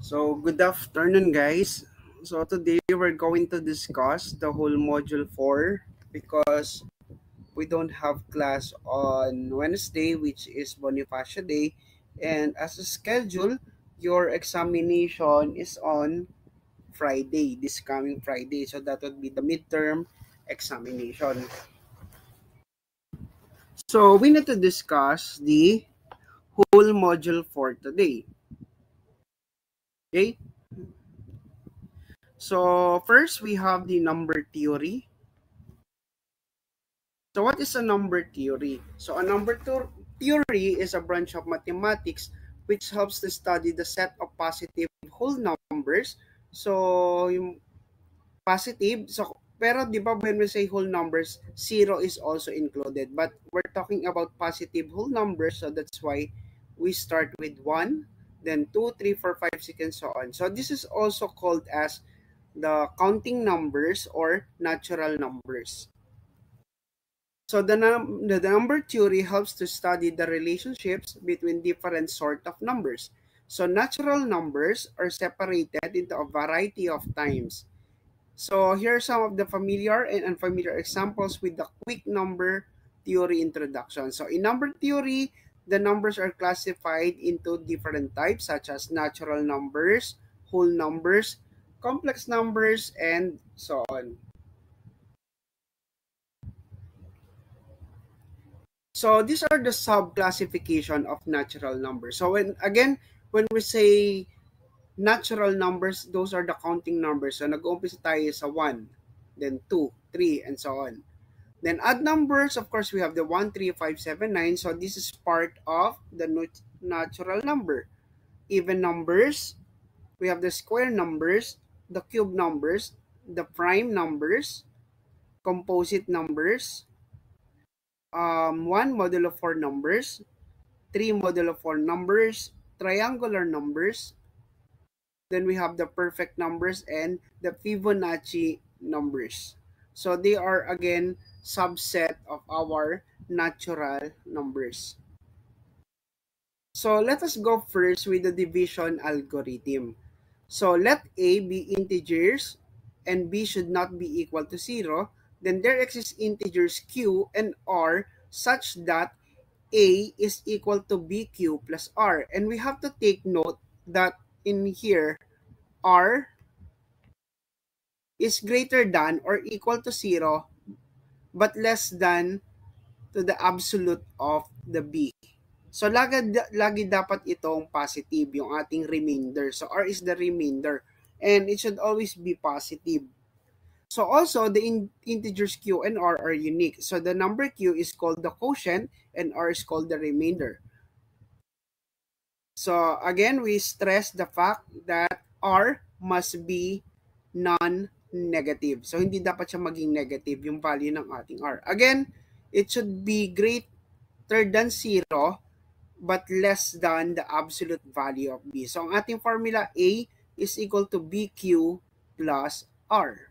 So, good afternoon, guys. So, today we're going to discuss the whole module 4 because we don't have class on Wednesday, which is Bonifacio Day. And as a schedule, your examination is on Friday, this coming Friday. So, that would be the midterm examination. So, we need to discuss the whole module for today. Okay? So, first we have the number theory. So what is a number theory? So a theory is a branch of mathematics which helps to study the set of positive whole numbers. So yung positive, so pero di ba when we say whole numbers, zero is also included. But we're talking about positive whole numbers, so that's why we start with 1, then 2, 3, 4, 5, 6, and so on. So this is also called as the counting numbers or natural numbers. So the number theory helps to study the relationships between different sort of numbers. So natural numbers are separated into a variety of times. So here are some of the familiar and unfamiliar examples with the quick number theory introduction. So in number theory, the numbers are classified into different types such as natural numbers, whole numbers, complex numbers, and so on. So these are the sub-classification of natural numbers. So when we say natural numbers, those are the counting numbers. So nag-uumpisa tayo sa 1, then 2, 3, and so on. Then odd numbers, of course, we have the 1, 3, 5, 7, 9. So this is part of the natural number. Even numbers, we have the square numbers, the cube numbers, the prime numbers, composite numbers, 1 modulo 4 numbers, 3 modulo 4 numbers, triangular numbers, then we have the perfect numbers and the Fibonacci numbers. So they are again subset of our natural numbers. So let us go first with the division algorithm. So let A be integers and B should not be equal to 0. Then there exist integers Q and R such that A is equal to BQ plus R. And we have to take note that in here, R is greater than or equal to 0 but less than to the absolute of the B. So lagi dapat itong positive yung ating remainder. So R is the remainder and it should always be positive. So also the integers Q and R are unique. So the number Q is called the quotient and R is called the remainder. So again, we stress the fact that R must be non-negative. So hindi dapat siya maging negative yung value ng ating R. Again, it should be greater than 0 but less than the absolute value of B. So ang ating formula A is equal to BQ plus R.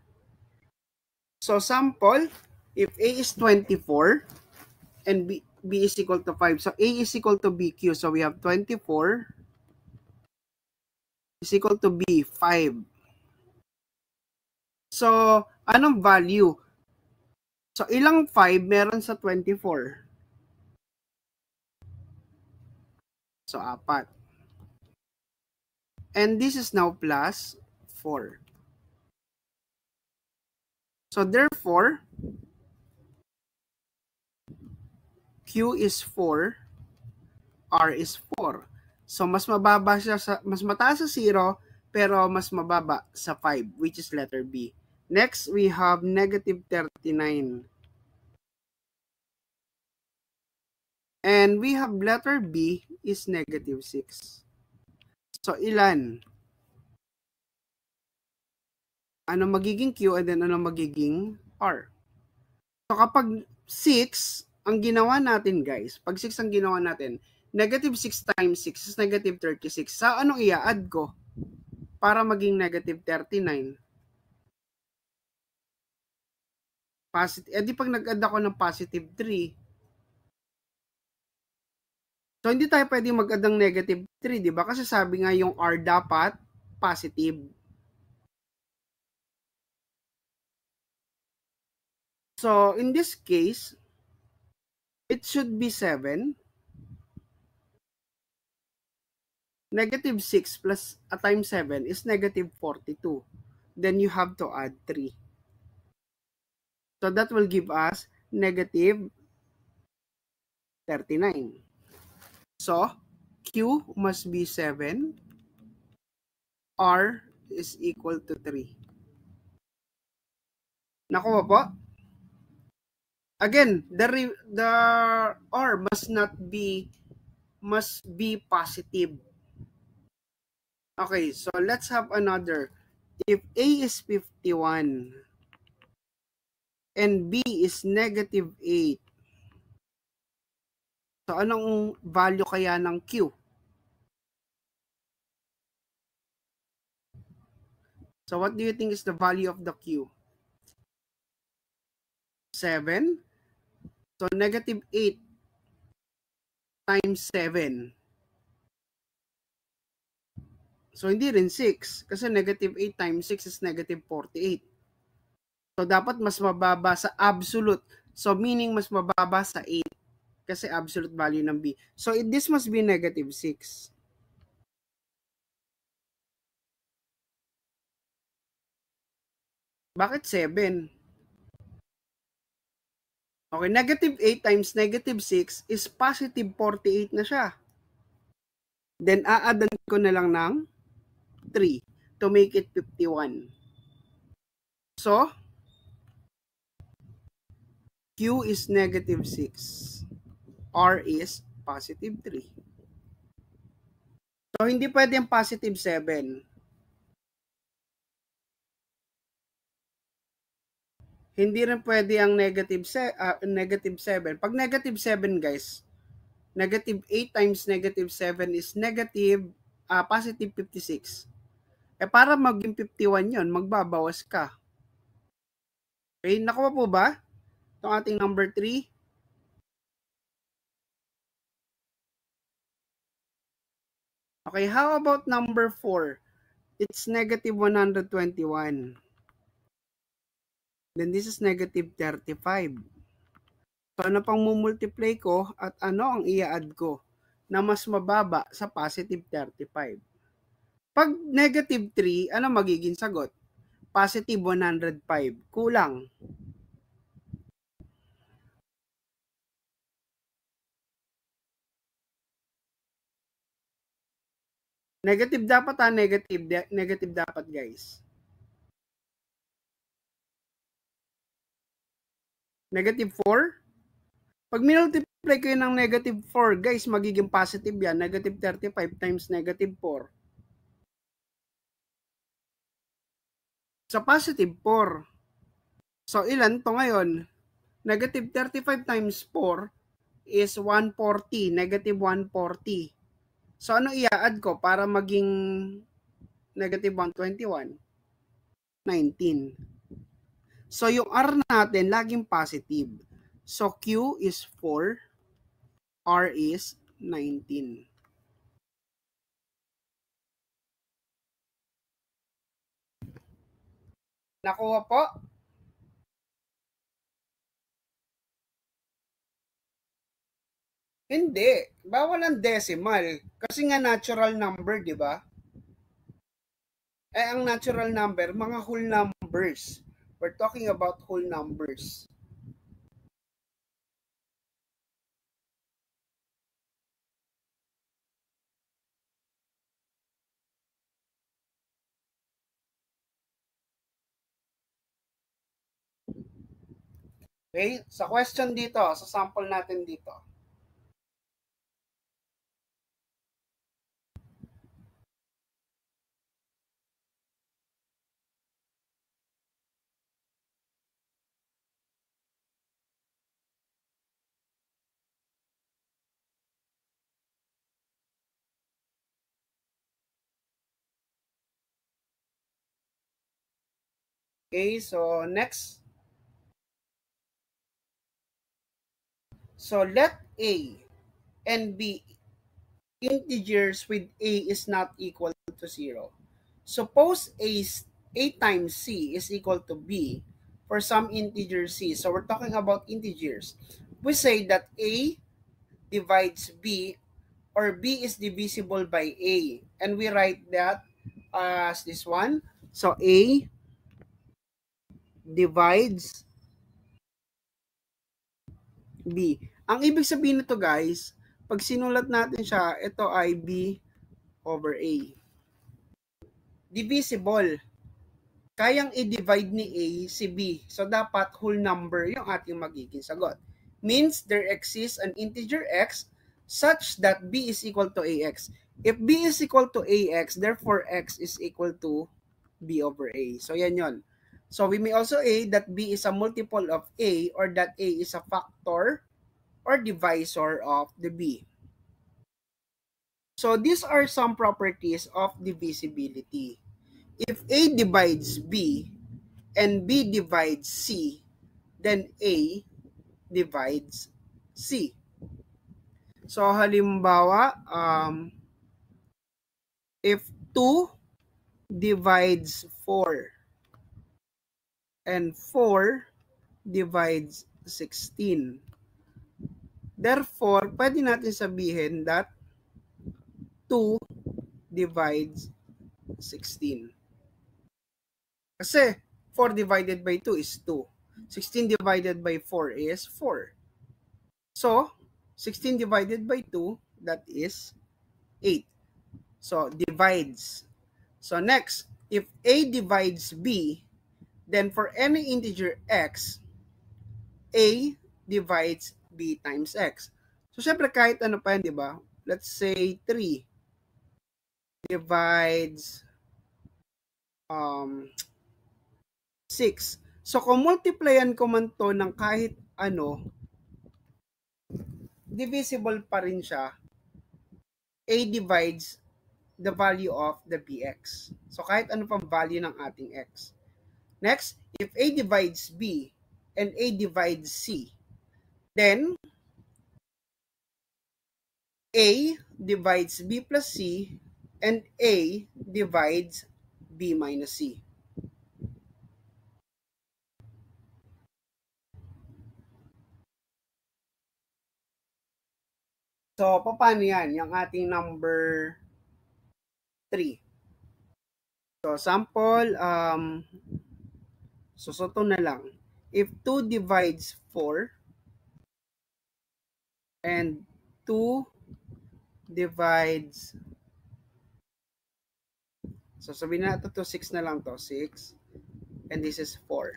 So sample, if A is 24 and B is equal to 5. So A is equal to BQ. So we have 24 is equal to B, 5. So, anong value? So, ilang 5 meron sa 24? So, 4. And this is now plus 4. So, therefore, Q is 4, R is 4. So, mas mababa siya mas mataas sa 0, pero mas mababa sa 5, which is letter B. Next, we have negative 39. And we have letter B is negative 6. So, ilan? Ano magiging Q and then ano magiging R? So, kapag 6, ang ginawa natin guys, pag 6 ang ginawa natin, negative 6 times 6 is negative 36. Sa anong i-add ko? Para maging negative 39. Positive, di pag nag-add ako ng positive 3. So, hindi tayo pwedeng mag-add ng negative 3, di ba? Kasi sabi nga yung R dapat positive. So in this case, it should be 7. Negative 6 plus a times 7 is negative 42. Then you have to add 3. So that will give us negative 39. So Q must be 7. R is equal to 3. Nakuha po? Again, the R must be positive. Okay, so let's have another. If A is 51 and B is negative 8, so anong value kaya ng Q? So what do you think is the value of the Q? 7. So negative 8 times 7. So hindi rin 6 kasi negative 8 times 6 is negative 48. So dapat mas mababa sa absolute. So meaning mas mababa sa 8 kasi absolute value ng B. So this must be negative 6. Bakit 7? Okay, negative 8 times negative 6 is positive 48 na siya. Then, aadan ko na lang ng 3 to make it 51. So, Q is negative 6. R is positive 3. So, hindi pwede ang positive 7. Hindi rin pwede ang negative 7. Pag negative 7, guys, negative 8 times negative 7 is negative, positive 56. Para maging 51 yon, magbabawas ka. Okay, nakuha po ba? Itong ating number 3. Okay, how about number 4? It's negative 121. Then this is negative 35. So ano pang mumultiply ko at ano ang i-add ko na mas mababa sa positive 35? Pag negative 3, ano magiging sagot? Positive 105. Kulang. Negative dapat negative dapat, guys. Negative 4. Pag minultiply ko yun ng negative 4, guys, magiging positive yan. Negative 35 times negative 4. Sa positive 4. So, ilan to ngayon? Negative 35 times 4 is 140. Negative 140. So, ano i-add ko para maging negative 121? 19. So, yung R natin, laging positive. So, Q is 4. R is 19. Nakuha po? Hindi. Bawal ang decimal. Kasi nga natural number, di ba? Ang natural number, mga whole numbers. We're talking about whole numbers. Okay? Sa question dito, sa sample natin dito. Okay, so next. So let A and B integers with A is not equal to 0. suppose a times c is equal to b for some integer c. So we're talking about integers. We say that a divides b, or b is divisible by a, and we write that as this one. So a divides b. Ang ibig sabihin nito guys, pag sinulat natin siya, ito ay b over a. Divisible. Kayang i-divide ni A si B. So, dapat whole number yung ating magiging sagot. Means there exists an integer x such that B is equal to AX. If B is equal to AX, therefore x is equal to B over A. So, yan yon. So, we may also say that B is a multiple of A, or that A is a factor or divisor of the B. So, these are some properties of divisibility. If A divides B and B divides C, then A divides C. So halimbawa, if 2 divides 4 and 4 divides 16, therefore, pwede natin sabihin that 2 divides 16. Kasi 4 divided by 2 is 2. 16 divided by 4 is 4. So, 16 divided by 2, that is 8. So, divides. So, next, if A divides B, then for any integer x, A divides B times x. So, syempre kahit ano pa yan, di ba? Let's say 3 divides 6. So, kung multiplyan ko man to ng kahit ano, divisible pa rin siya. A divides the value of the bx. So, kahit ano pang value ng ating x. Next, if A divides B and A divides C, then A divides B plus C and A divides B minus C. So, paano yan? Yung ating number 3. So, sample, susuto na lang. If 2 divides 4 and 2 divides, so sabihin na ito to 6 na lang to, 6, and this is 4.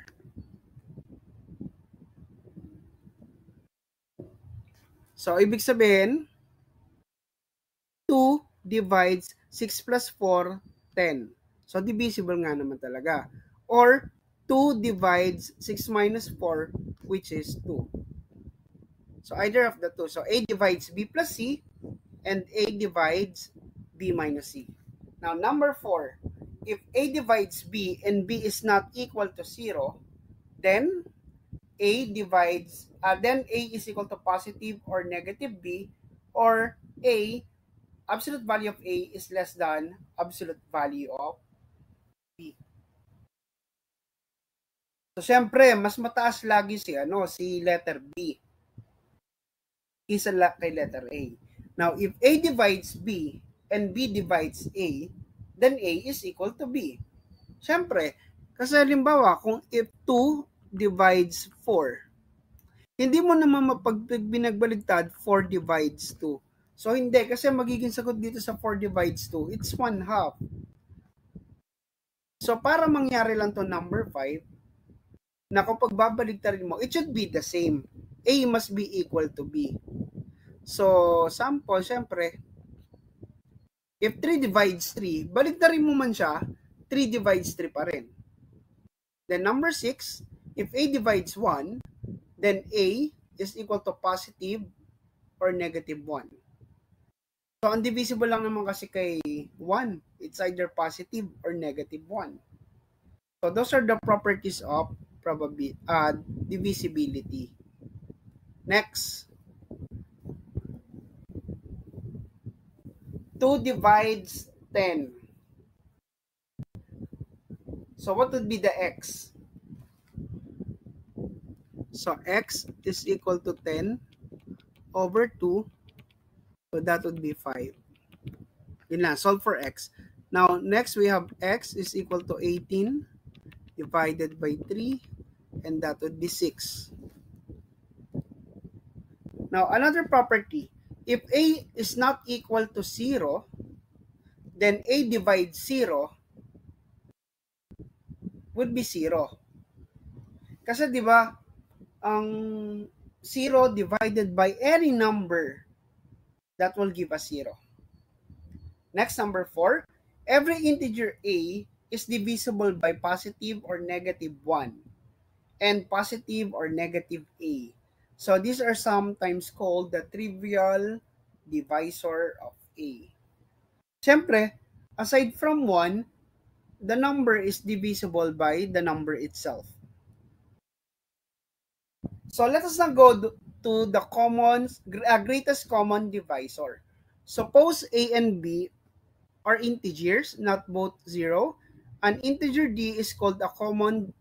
So, ibig sabihin, 2 divides 6 plus 4, 10. So, divisible nga naman talaga. Or, 2 divides 6 minus 4, which is 2. So, either of the two. So, A divides B plus C, and A divides B minus C. Now, number 4. If A divides B and B is not equal to 0, then A divides, then A is equal to positive or negative B, or A, absolute value of A is less than absolute value of B. So, syempre, mas mataas lagi si letter B kaysa kay letter A. Now, if A divides B and B divides A, then A is equal to B. Syempre, kasi halimbawa, kung if 2 divides 4, hindi mo naman binagbaliktad 4 divides 2. So, hindi. Kasi magiging sagot dito sa 4 divides 2, it's 1 half. So, para mangyari lang to number 5, na kung pagbabaligtarin mo, it should be the same. A must be equal to B. So, sample, syempre, if 3 divides 3, baligtarin mo man siya, 3 divides 3 pa rin. Then number 6, if A divides 1, then A is equal to positive or negative 1. So, ang divisible lang naman kasi kay 1. It's either positive or negative 1. So, those are the properties of divisibility. Next. 2 divides 10. So what would be the x? So x is equal to 10 over 2. So that would be 5. Yun lang, solve for x. Now, next we have x is equal to 18 divided by 3, and that would be 6. Now, another property, if a is not equal to 0, then a divides 0 would be 0. Kasi di ba, ang 0 divided by any number, that will give us 0. Next, number 4, every integer a is divisible by positive or negative 1 and positive or negative a. So these are sometimes called the trivial divisor of a. Siyempre, aside from 1, the number is divisible by the number itself. So let us now go to the greatest common divisor. Suppose a and b are integers, not both 0. An integer d is called a common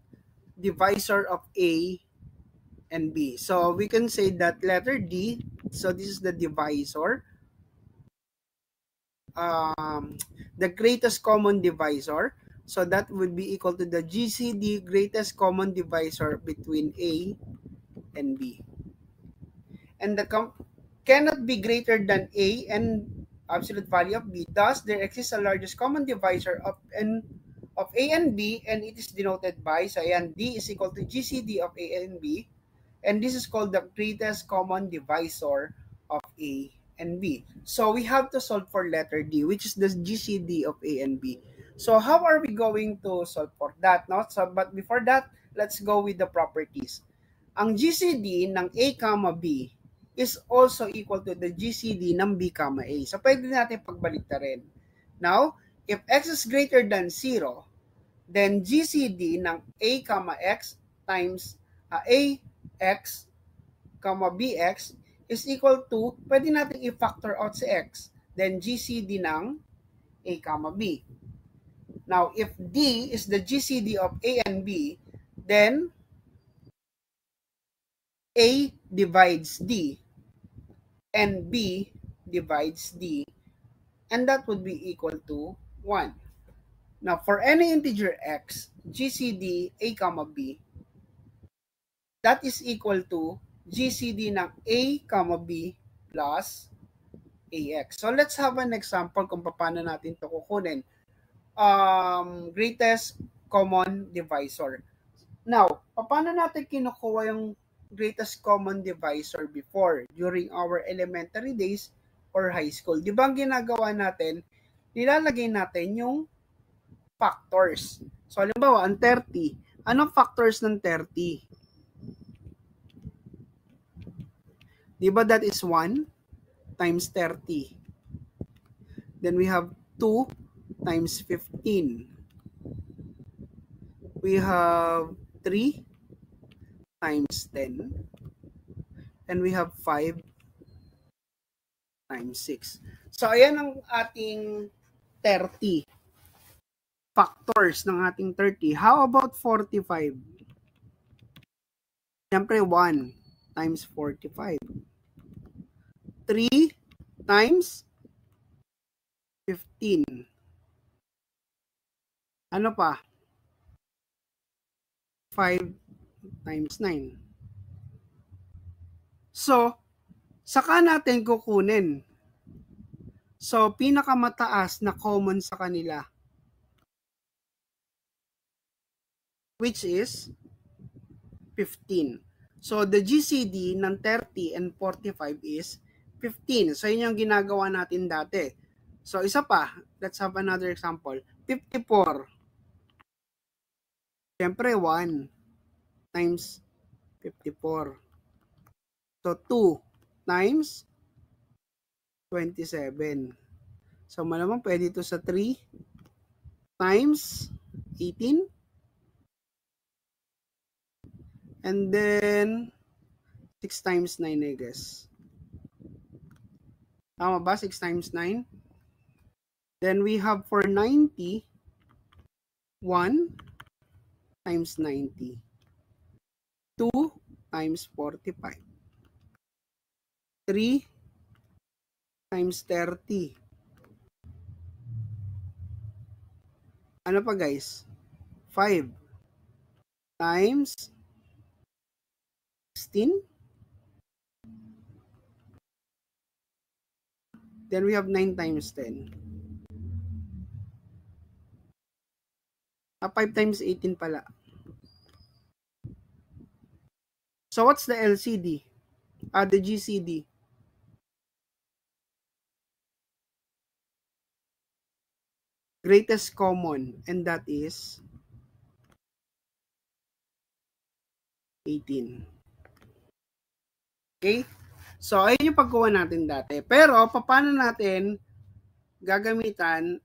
divisor of a and b. So we can say that letter d, so this is the divisor, the greatest common divisor. So that would be equal to the GCD, greatest common divisor between a and b. And the cannot be greater than a and absolute value of b. Thus, there exists a largest common divisor of a and b, and it is denoted by, so and d is equal to GCD of a and b, and this is called the greatest common divisor of a and b. So we have to solve for letter d, which is the GCD of a and b. So how are we going to solve for that? No? So, but before that, let's go with the properties. Ang GCD ng a, b is also equal to the GCD ng b, a. So pwede natin pagbaliktarin. Now, if x is greater than 0, then GCD ng a, x times ax, bx is equal to, pwede natin i-factor out si x, then GCD ng a, b. Now, if d is the GCD of a and b, then a divides d and b divides d, and that would be equal to 1. Now, for any integer x, GCD a, b, that is equal to GCD ng a, b plus ax. So, let's have an example kung paano natin ito kukunin. Greatest common divisor. Now, paano natin kinukuha yung greatest common divisor before, during our elementary days or high school? Di ba ang ginagawa natin, nilalagay natin yung factors. So, halimbawa, ang 30. Anong factors ng 30? Di ba that is 1 times 30? Then we have 2 times 15. We have 3 times 10. And we have 5 times 6. So, ayan ang ating 30. Factors ng ating 30. How about 45? Siyempre, 1 times 45. 3 times 15. Ano pa? 5 times 9. So, saka natin kukunin. So, pinakamataas na common sa kanila, which is 15. So, the GCD ng 30 and 45 is 15. So, yun yung ginagawa natin dati. So, isa pa. Let's have another example. 54. Siyempre, 1 times 54. So, 2 times 27. So, malamang pwede ito sa 3 times 18. And then, 6 times 9, I guess. Tama ba? 6 times 9. Then, we have for 90, 1 times 90. 2 times 45. 3 times 30. Ano pa guys? 5 times 16. Then we have 9 times 10. 5 times 18 pala. So what's the LCD? The GCD. Greatest common, and that is 18. Okay? So, ayun yung pagkuha natin dati. Pero, paano natin gagamitan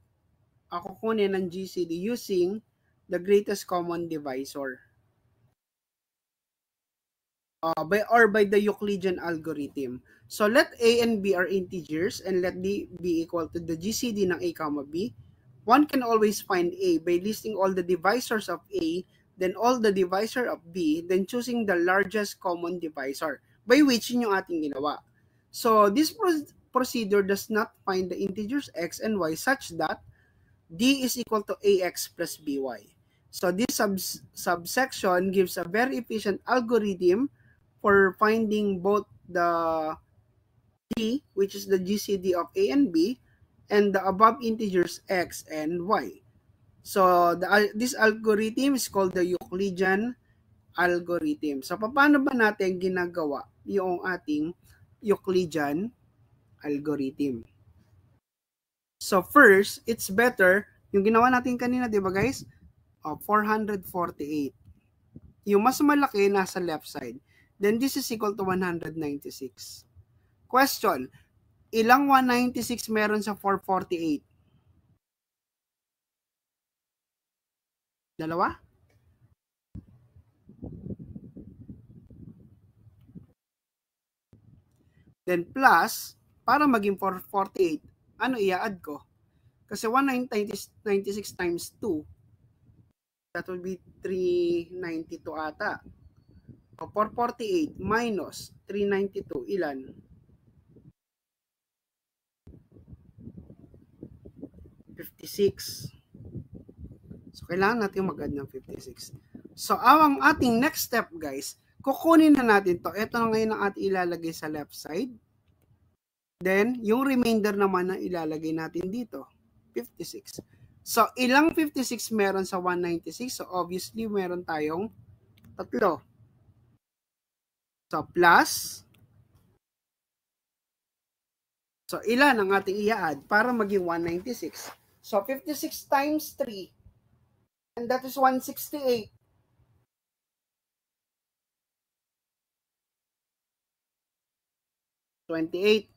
ako kunin ng GCD using the greatest common divisor? By the Euclidean algorithm. So, let A and B are integers and let D be equal to the GCD ng A, B. One can always find A by listing all the divisors of A, then all the divisor of B, then choosing the largest common divisor, by which yun yung ating ginawa. So, this procedure does not find the integers x and y such that D is equal to AX plus BY. So, this subsection gives a very efficient algorithm for finding both the D, which is the GCD of A and B, and the above integers x and y. So, this algorithm is called the Euclidean algorithm. So, paano ba natin ginagawa yung ating Euclidean algorithm? So, first, it's better, yung ginawa natin kanina, di ba guys? 448. Yung mas malaki nasa left side. Then, this is equal to 196. Question, ilang 196 meron sa 448? Dalawa? Then plus, para maging 448, ano i-add ko? Kasi 196 times 2, that will be 392 ata. O 448 minus 392, ilan? 56. So, kailangan natin mag-add ng 56. So, ang ating next step, guys, kukunin na natin to. Ito na ngayon ang ating ilalagay sa left side. Then, yung remainder naman na ilalagay natin dito, 56. So, ilang 56 meron sa 196? So, obviously, meron tayong tatlo. So, plus. So, ilan ang ating i-add para maging 196? So, 56 times 3. And that is 168. 28.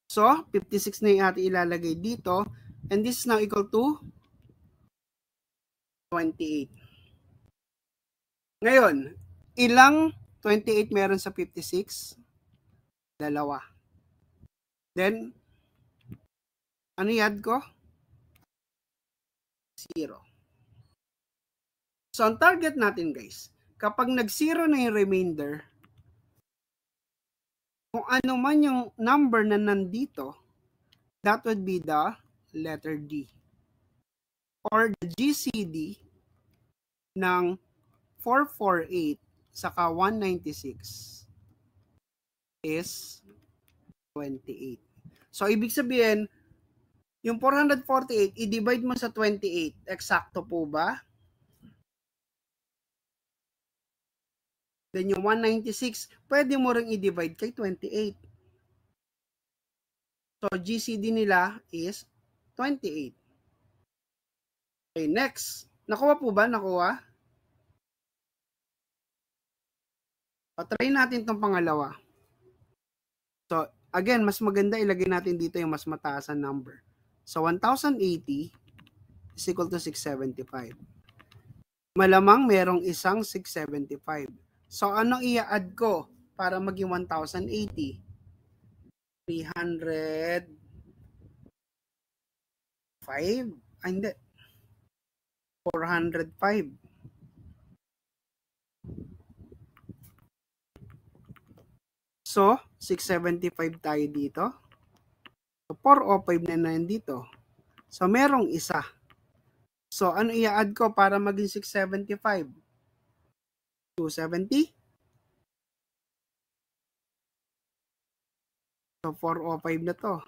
So, 56 na yung ating ilalagay dito. And this is now equal to 28. Ngayon, ilang 28 meron sa 56? Dalawa. Then, ano i-add ko? 0. So, ang target natin guys, kapag nag-0 na yung remainder, kung ano man yung number na nandito, that would be the letter D. Or the GCD ng 448 saka 196 is 28. So, ibig sabihin, yung 448, i-divide mo sa 28. Eksakto po ba? Then yung 196, pwede mo ring i-divide kay 28. So, GCD nila is 28. Okay, next. Nakuha po ba? Nakuha? O, try natin itong pangalawa. So, again, mas maganda ilagay natin dito yung mas mataas na number. So, 1080 is equal to 675. Malamang merong isang 675. So, anong i-add ko para maging 1080? 305? Hindi. 405. So, 675 tayo dito. So, 405 na nandito. So, merong isa. So, ano i-add ko para maging 675? 270? So, 405 na to.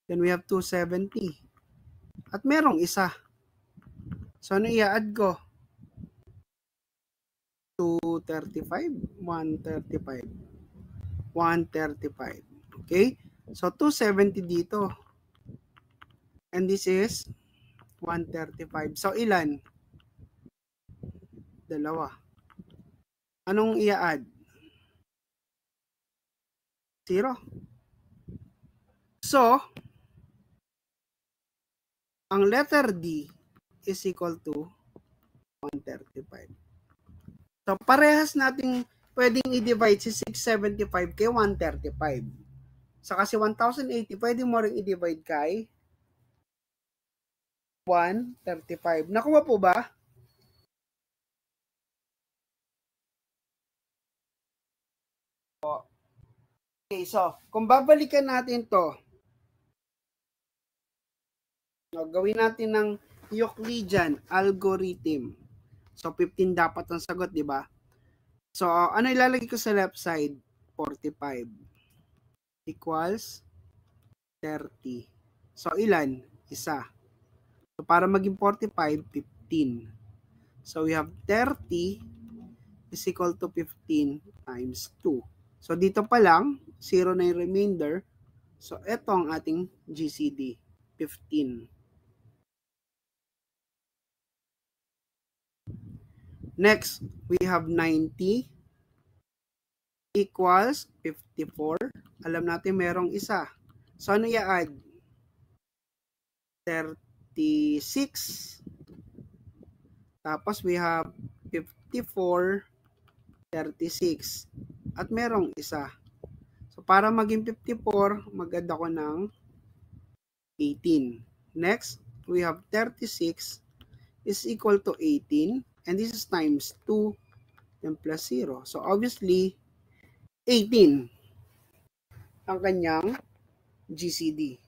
Then we have 270. At merong isa. So, ano i-add ko? 235, 135, 135. Okay? So, 270 dito. And this is 135. So, ilan? Dalawa. Anong i-add? 0. So, ang letter D is equal to 135. So, parehas nating pwedeng i-divide si 675 kay 135. So, kasi 1,080, pwede mo rin i-divide kay 135. Nakuha po ba? Okay, so, kung babalikan natin to, gawin natin ng Euclidean algorithm. So, 15 dapat ang sagot, di ba? So, ano ilalagay ko sa left side? 45 equals 30. So, ilan? Isa. So, para maging 45, 15. So, we have 30 is equal to 15 times 2. So, dito pa lang, 0 na yung remainder. So, ito ang ating GCD, 15. Next, we have 90 equals 54. Alam natin merong isa. So, ano i-add? 36. Tapos, we have 54, 36. At merong isa. So, para maging 54, mag-add ako ng 18. Next, we have 36 is equal to 18. And this is times 2 and plus 0. So, obviously, 18 ang kanyang GCD.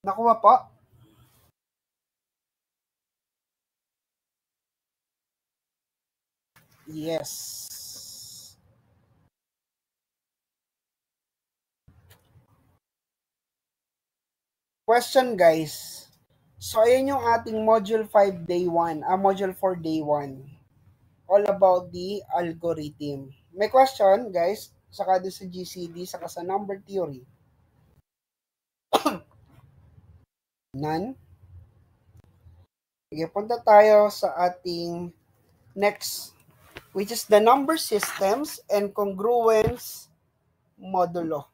Nakuha po? Yes. Question guys. So, ayan yung ating Module 5 Day 1, Module 4 Day 1. All about the algorithm. May question guys, saka doon sa GCD, saka sa number theory. None? Sige, punta tayo sa ating next, which is the number systems and congruence modulo.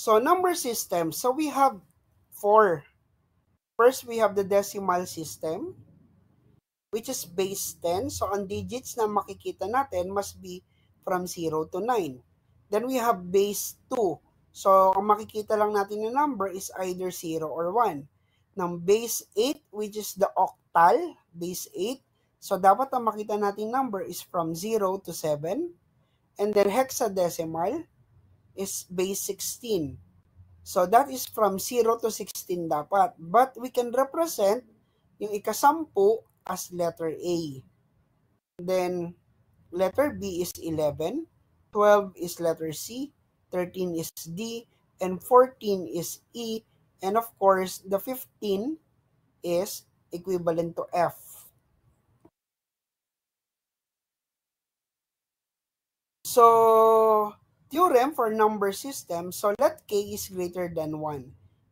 So, number system. So, we have 4. First, we have the decimal system, which is base 10. So, ang digits na makikita natin must be from 0 to 9. Then, we have base 2. So, ang makikita lang natin na number is either 0 or 1. Ng base 8, which is the octal, base 8. So, dapat ang makita natin number is from 0 to 7. And then, hexadecimal is base 16. So, that is from 0 to 16 dapat. But we can represent yung ikasampu as letter A. Then, letter B is 11. 12 is letter C. 13 is D. And 14 is E. And of course, the 15 is equivalent to F. So, theorem for number system, so let k is greater than 1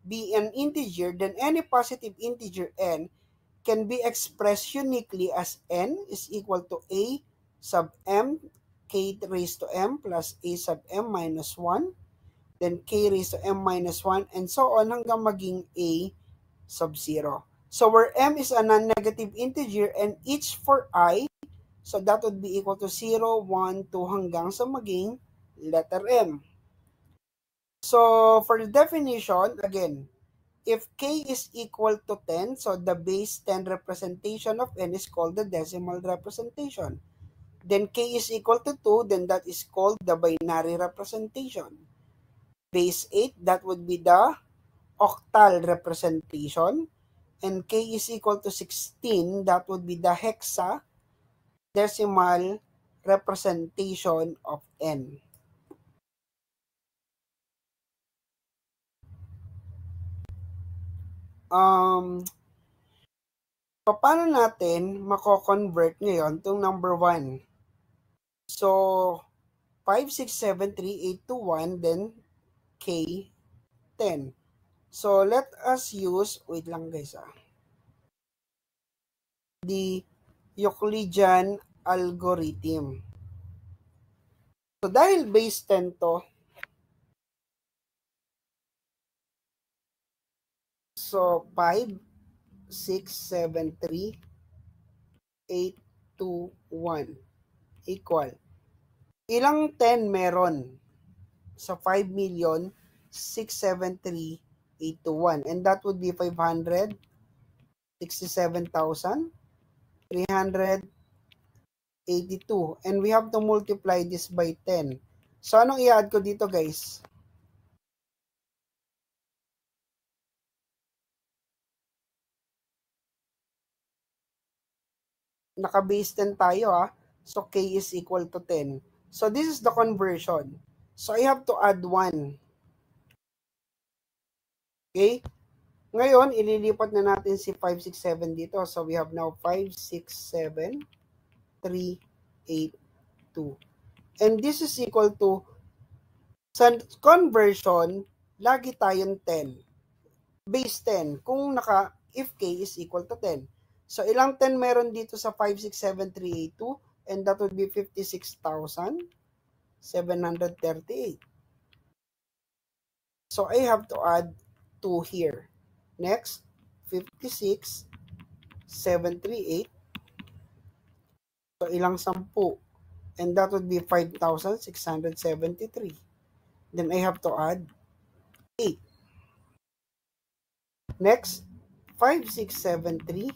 be an integer, then any positive integer n can be expressed uniquely as n is equal to a sub m k raised to m plus a sub m minus 1, then k raised to m minus 1, and so on hanggang maging a sub 0. So where m is a non-negative integer and each for I, so that would be equal to 0, 1, 2 hanggang sa maging letter M. So for the definition, again, if k is equal to 10, so the base 10 representation of n is called the decimal representation. Then k is equal to 2, then that is called the binary representation. Base 8, that would be the octal representation. And k is equal to 16, that would be the hexadecimal representation of n. Paano natin mako-convert ngayon itong number 1? So, 5, 6, 7, 3, 8, 2, 1, then k, 10. So, let us use, wait lang guys the Euclidean algorithm. So, dahil base 10 to, so 5, 6, 7, 3, 8, 2, 1 equal. Ilang 10 meron? So 5,673,821. And that would be 567,382. And we have to multiply this by 10. So anong i-add ko dito guys? Naka-base 10 tayo So k is equal to 10. So this is the conversion. So I have to add 1. Okay? Ngayon, ililipat na natin si 5, 6, 7 dito. So we have now 5, 6, 7, 3, 8, 2. And this is equal to, sa conversion, lagi tayong 10. Base 10. If k is equal to 10. So ilang 10 meron dito sa 5, 6, 7, 3, 8, 2? And that would be 56,738. So I have to add 2 here. Next, 56,738. So ilang 10? And that would be 5,673. Then I have to add 8. Next, 5673.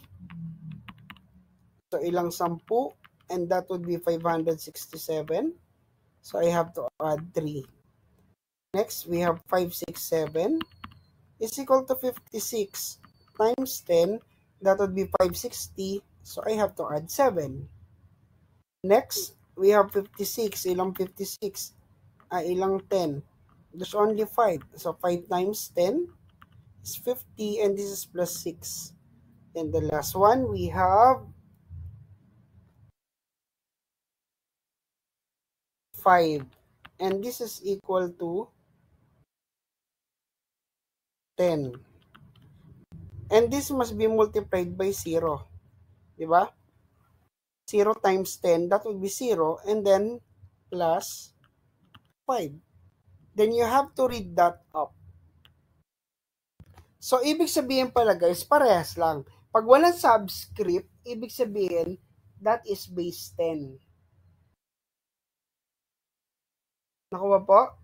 So ilang 10? And that would be 567. So I have to add 3. Next, we have 567 is equal to 56 times 10. That would be 560. So I have to add 7. Next, we have 56. Ilang 56? Ilang 10? There's only 5. So 5 times 10 is 50. And this is plus 6. And the last one, we have 5. And this is equal to 10. And this must be multiplied by 0. Diba? 0 times 10, that would be 0. And then plus 5. Then you have to read that up. So, ibig sabihin pala guys, parehas lang. Pag walang subscript, ibig sabihin, that is base 10. Nakuha po?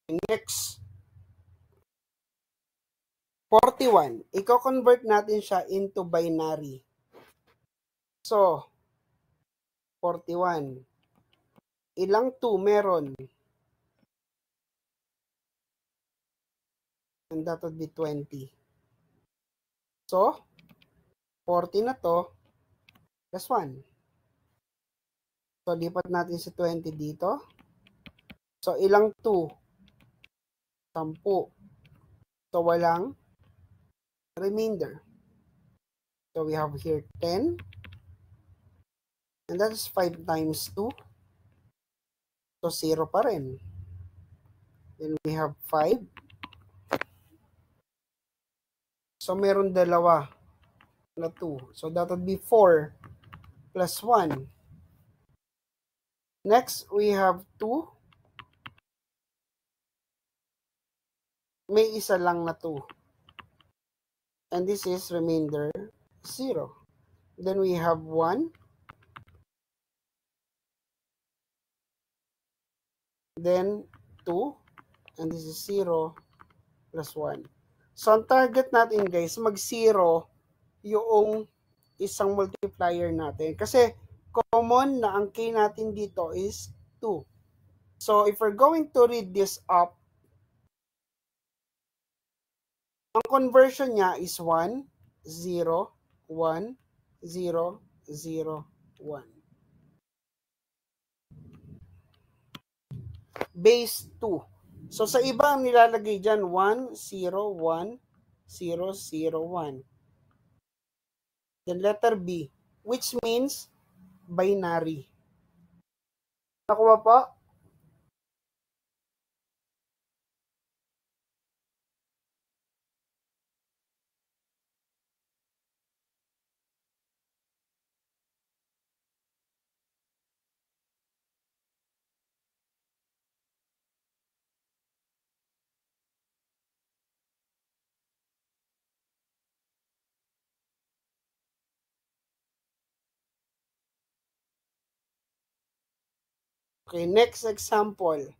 Next, 41. Iko-convert natin siya into binary. So, 41. Ilang 2 meron? and that would be 20. So, 40 na to, plus 1. So, lipat natin si 20 dito. So, ilang 2? 10. So, walang remainder. So, we have here 10. And that is 5 times 2. So, 0 pa rin. Then, we have 5. So, meron dalawa na 2. So, that would be 4 plus 1. Next, we have 2. May isa lang na 2. And this is remainder 0. Then we have 1. Then 2. And this is 0 plus 1. So, ang target natin guys, mag-0 yung isang multiplier natin. Kasi, common na ang k natin dito is 2. So, if we're going to read this up, ang conversion niya is 1, 0, 1, 0, 0, 1. Base 2. So, sa iba ang nilalagay dyan, 1, 0, 1, 0, 0, 1. Then letter B, which means binary. Nakuha po? Okay, next example.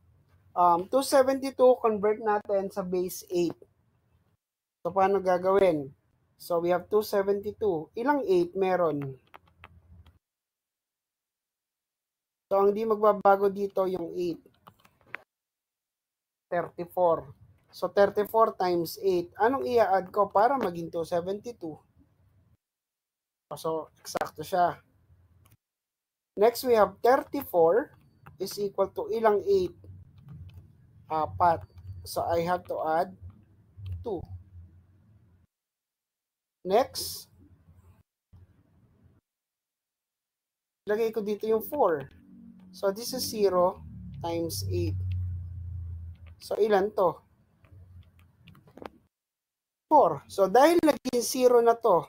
272 convert natin sa base 8. So, paano gagawin? So, we have 272. Ilang 8 meron? So, ang di magbabago dito yung 8. 34. So, 34 times 8. Anong i-add ko para maging 272? So, eksakto siya. Next, we have 34 is equal to ilang 8? 4. So, I have to add 2. Next, lagay ko dito yung 4. So, this is 0 times 8. So, ilan to? 4. So, dahil naging 0 na to,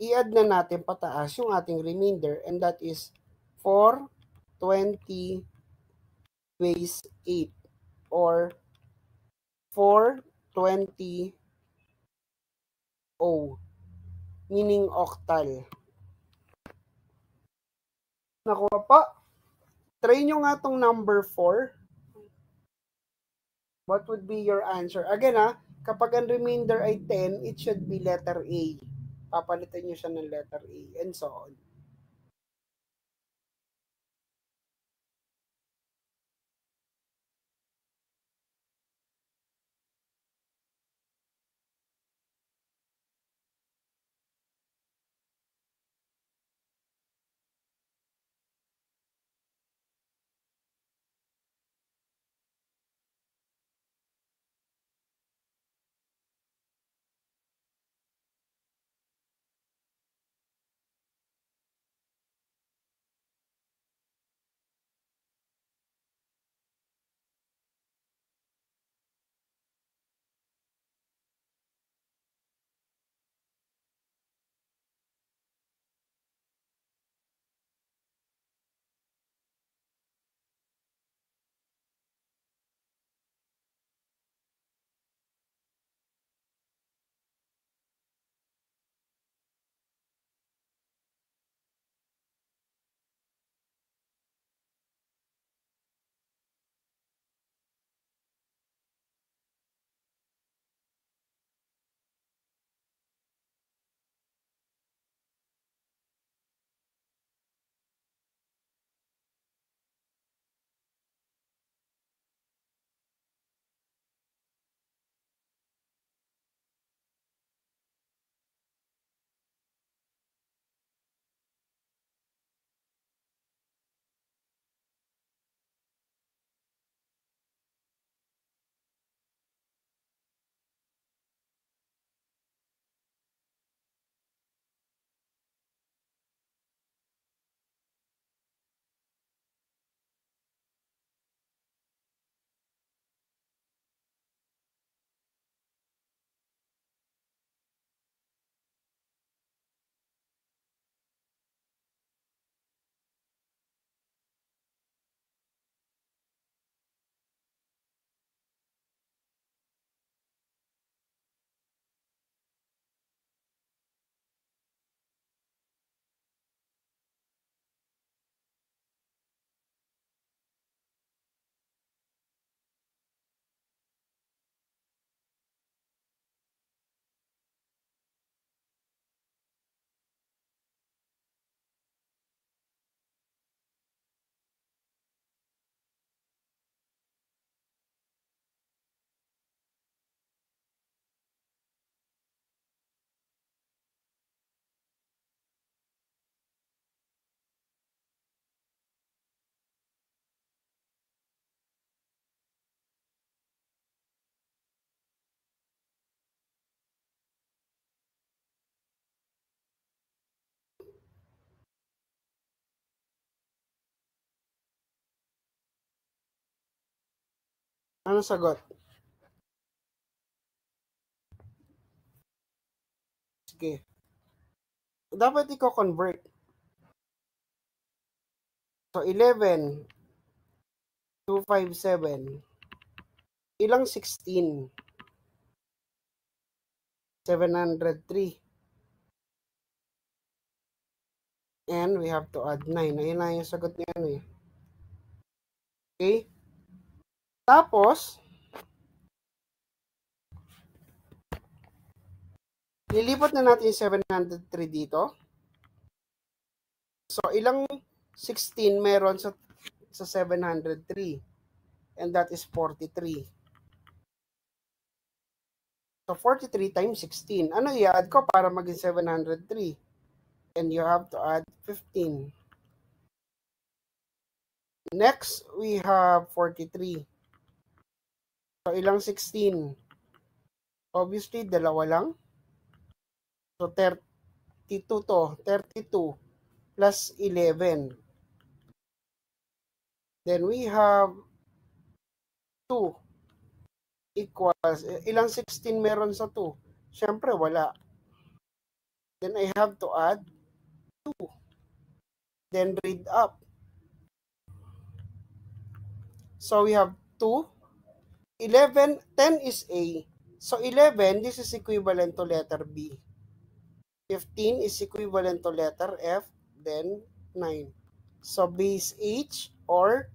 i-add na natin pataas yung ating remainder, and that is 420 base 8 or 420 O, meaning octal. Nakuha pa? Try nyo nga tong number 4. What would be your answer? Again kapag ang remainder ay 10, it should be letter A. Papalitan nyo siya ng letter A and so on. Ano sagot? Sige. Dapat i-convert. So, 11, 257. Ilang 16? 703. And we have to add 9. Ayun na yung sagot niya. Ano eh. Okay? Tapos, lilipat na natin yung 703 dito. So, ilang 16 meron sa 703? And that is 43. So, 43 times 16. Ano i-add ko para maging 703? And you have to add 15. Next, we have 43. So, ilang 16? Obviously, dalawa lang. So, 32 to. 32 plus 11. Then, we have 2 equals, ilang 16 meron sa 2? Siyempre, wala. Then, I have to add 2. Then, read up. So, we have 2. 11, 10 is A. So, 11, this is equivalent to letter B. 15 is equivalent to letter F, then 9. So, base H or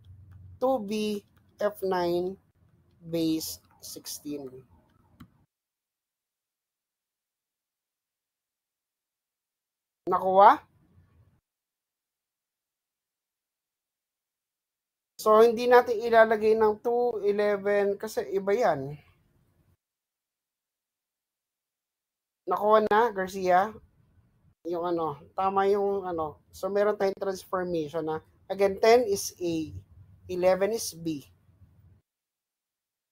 2B, F9, base 16. Nakuha? So, hindi natin ilalagay ng 2, 11 kasi iba yan. Nakuha na, Garcia? Yung ano, tama yung ano. So, meron tayong transformation na. Again, 10 is A. 11 is B.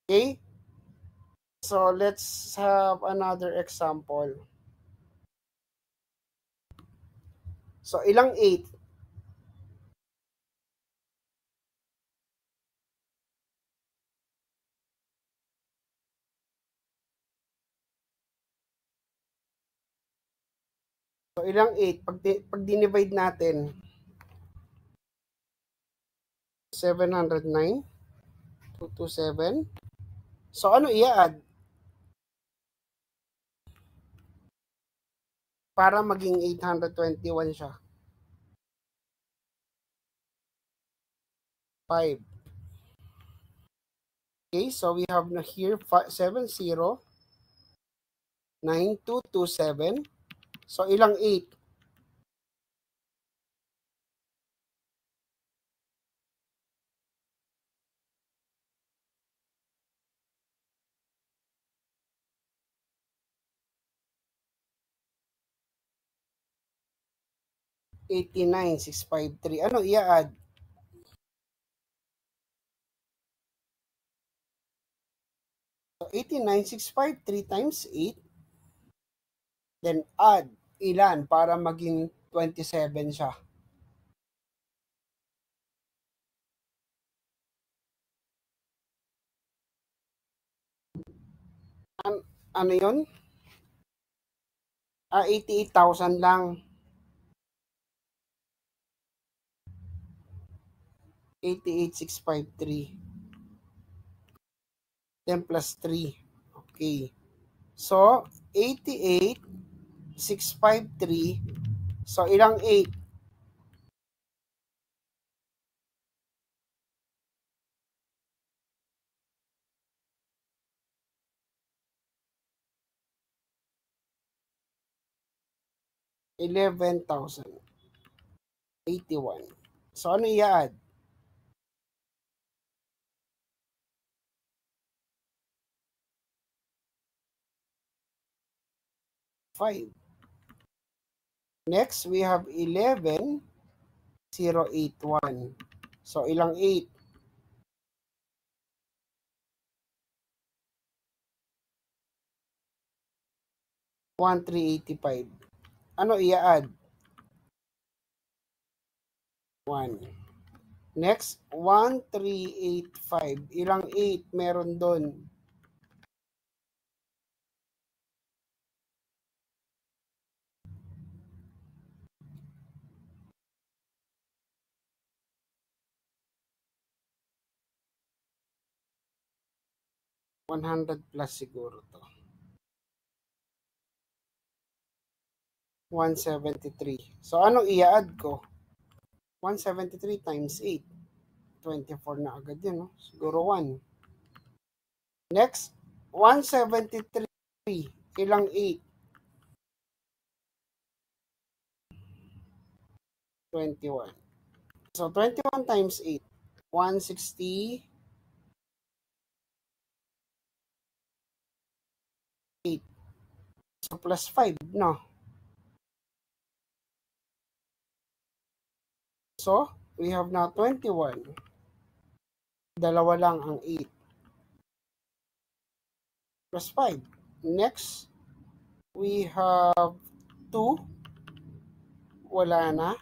Okay? So, let's have another example. So, ilang 8? So, ilang 8? Pag dinivide natin, 709, 227. So, ano i-add? Para maging 821 siya. 5. Okay, so we have na here 709227. So, ilang 8? 89653. Ano i-add? So, 89653 times 8. Then, add ilan para maging 27 siya. Ano yun? 88,000 lang. 88,653. Then plus 3. Okay. So, 88,653. So, ilang 8? 11,000. 81. So, ano i-add? 5. Next, we have 11,081. So, ilang 8? 1,385. Ano i-add? 1. Next, 1385. Ilang 8 meron doon? 100 plus siguro to. 173. So, anong i-add ko? 173 times 8. 24 na agad yun, no? Siguro 1. Next, 173. Ilang 8? 21. So, 21 times 8. 168. So, plus 5, no? So, we have now 21. Dalawa lang ang 8. Plus 5. Next, we have 2. Wala na.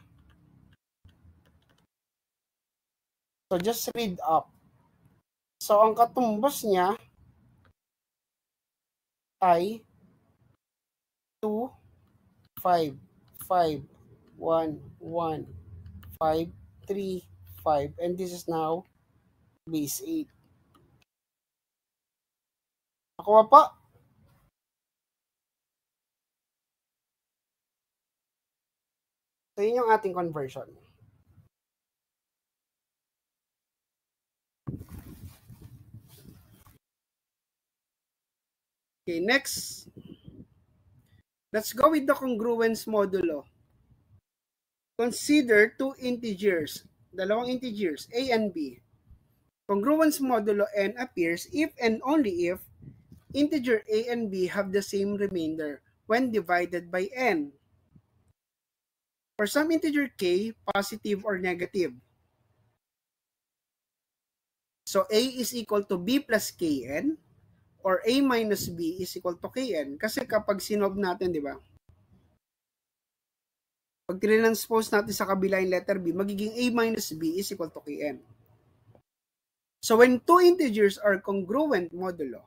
So, just read up. So, ang katumbas niya ay 2, 5, 5, 1, 1, 5, 3, 5. And this is now base 8. Nakuha pa. So, yun yung ating conversion. Okay, next. Let's go with the congruence modulo. Consider two integers, dalawang integers, a and b. Congruence modulo n appears if and only if integer a and b have the same remainder when divided by n. For some integer k, positive or negative. So a is equal to b plus kn or a minus b is equal to kn. Kasi kapag sinob natin, di ba? Pag tinranspose natin sa kabila yung letter b, magiging a minus b is equal to kn. So when two integers are congruent modulo,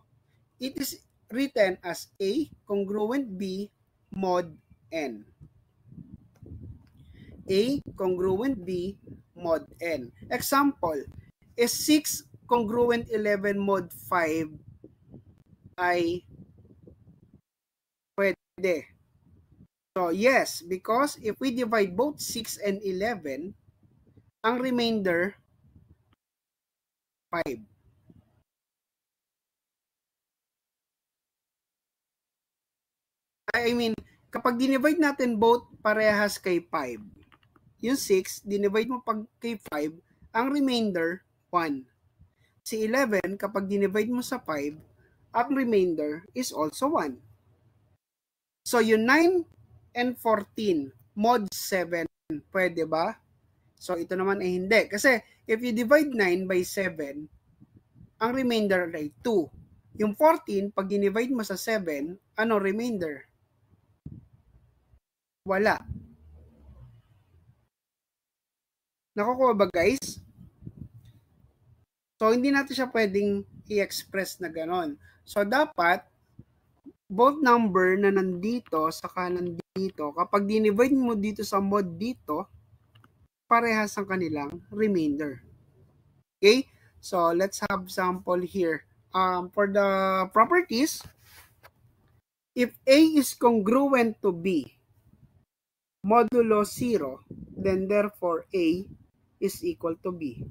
it is written as a congruent b mod n. A congruent b mod n. Example, is 6 congruent 11 mod 5 ay pwede. So yes, because if we divide both 6 and 11, ang remainder 5. I mean, kapag dinivide natin both parehas kay 5, yung 6, dinivide mo pag kay 5, ang remainder 1. Si 11, kapag dinivide mo sa 5, ang remainder is also 1. So yung 9 and 14, mod 7, pwede ba? So ito naman ay hindi. Kasi if you divide 9 by 7, ang remainder ay 2. Yung 14, pag dinivide mo sa 7, ano remainder? Wala. Nakukuha ba guys? So hindi natin siya pwedeng i-express na ganon. So dapat, both number na nandito saka nandito, kapag dinivide mo dito sa mod dito, parehas ang kanilang remainder. Okay? So, let's have sample here. For the properties, if A is congruent to B, modulo 0, then therefore A is equal to B.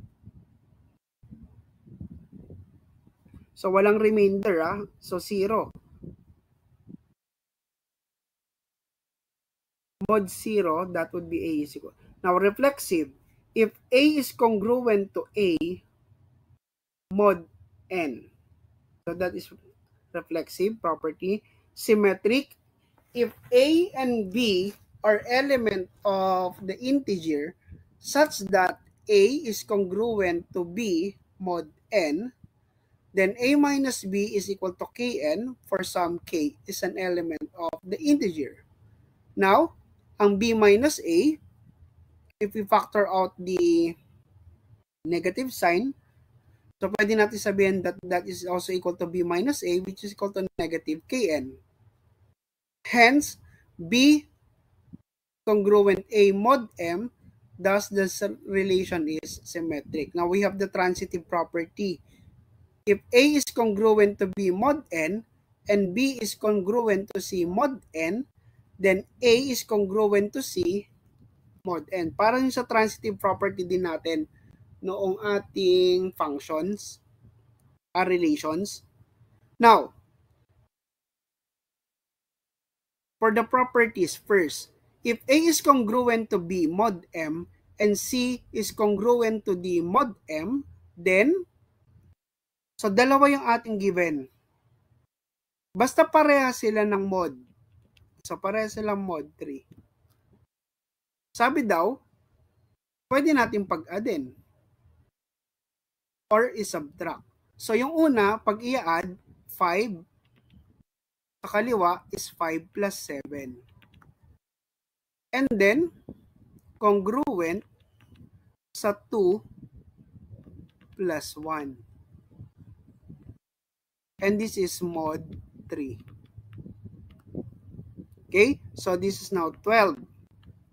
So, walang remainder, So, 0. Mod 0, that would be A is equal. Now, reflexive. If A is congruent to A, mod N. So, that is reflexive property. Symmetric. If A and B are element of the integer such that A is congruent to B mod N, then A minus B is equal to Kn for some K is an element of the integer. Now, ang B minus A, if we factor out the negative sign. So, pwede natin sabihin that that is also equal to B minus A, which is equal to negative Kn. Hence, B congruent A mod M, thus the relation is symmetric. Now, we have the transitive property. If A is congruent to B mod N, and B is congruent to C mod N, then A is congruent to C mod N. Parang sa transitive property din natin noong ating functions, relations. Now, for the properties first, if A is congruent to B mod M and C is congruent to D mod M, then, so dalawa yung ating given. Basta pareha sila ng mod. So pareha silang mod 3. Sabi daw, pwede natin pag-addin or i-subtract. So yung una, pag i-add, 5 sa kaliwa is 5 plus 7. And then, congruent sa 2 plus 1. And this is mod 3. Okay? So this is now 12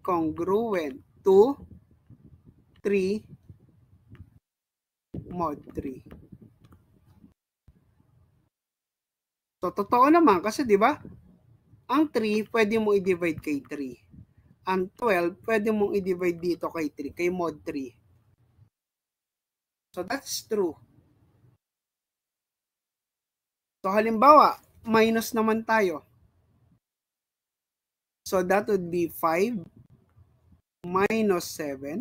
congruent to 3 mod 3. So totoo naman kasi 'di ba? Ang 3 pwede mo i-divide kay 3. Ang 12 pwede mong i-divide dito kay 3, kay mod 3. So that's true. So halimbawa, minus naman tayo. So that would be 5 minus 7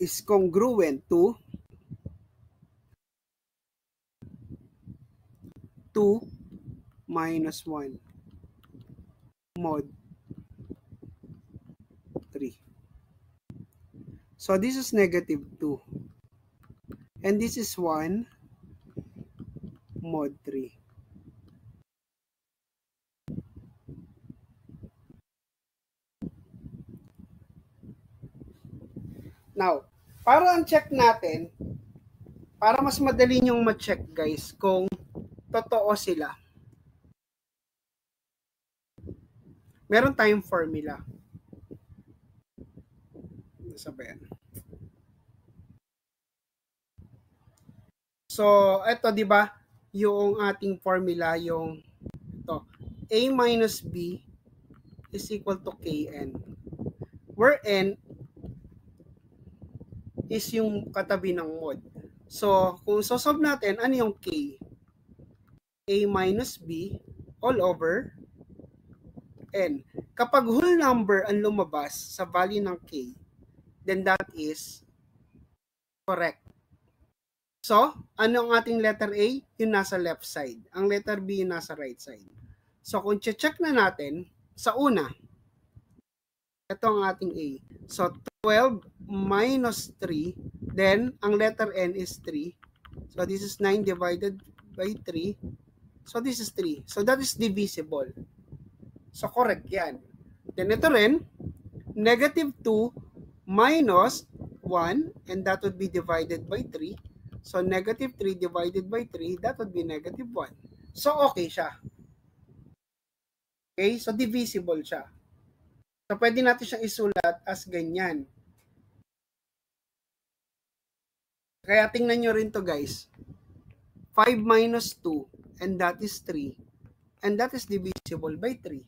is congruent to 2 minus 1 mod 3. So this is negative 2. And this is 1 mod 3. Now, para ang check natin, para mas madali nyong ma-check guys kung totoo sila. Meron tayong formula. Sabihin. So, ito 'di ba, yung ating formula, yung ito, A minus B is equal to Kn. Where N is yung katabi ng mod. So, kung sosolve natin, ano yung K? A minus B all over N. Kapag whole number ang lumabas sa value ng K, then that is correct. So, ano ang ating letter A? Yung nasa left side. Ang letter B yung nasa right side. So, kung check na natin, sa una, ito ang ating A. So, 12 minus 3, then, ang letter N is 3. So, this is 9 divided by 3. So, this is 3. So, that is divisible. So, correct yan. Then, ito rin, negative 2 minus 1, and that would be divided by 3. So, negative 3 divided by 3, that would be negative 1. So, okay siya. Okay? So, divisible siya. So, pwede natin siyang isulat as ganyan. Kaya tingnan nyo rin to guys. 5 minus 2, and that is 3. And that is divisible by 3.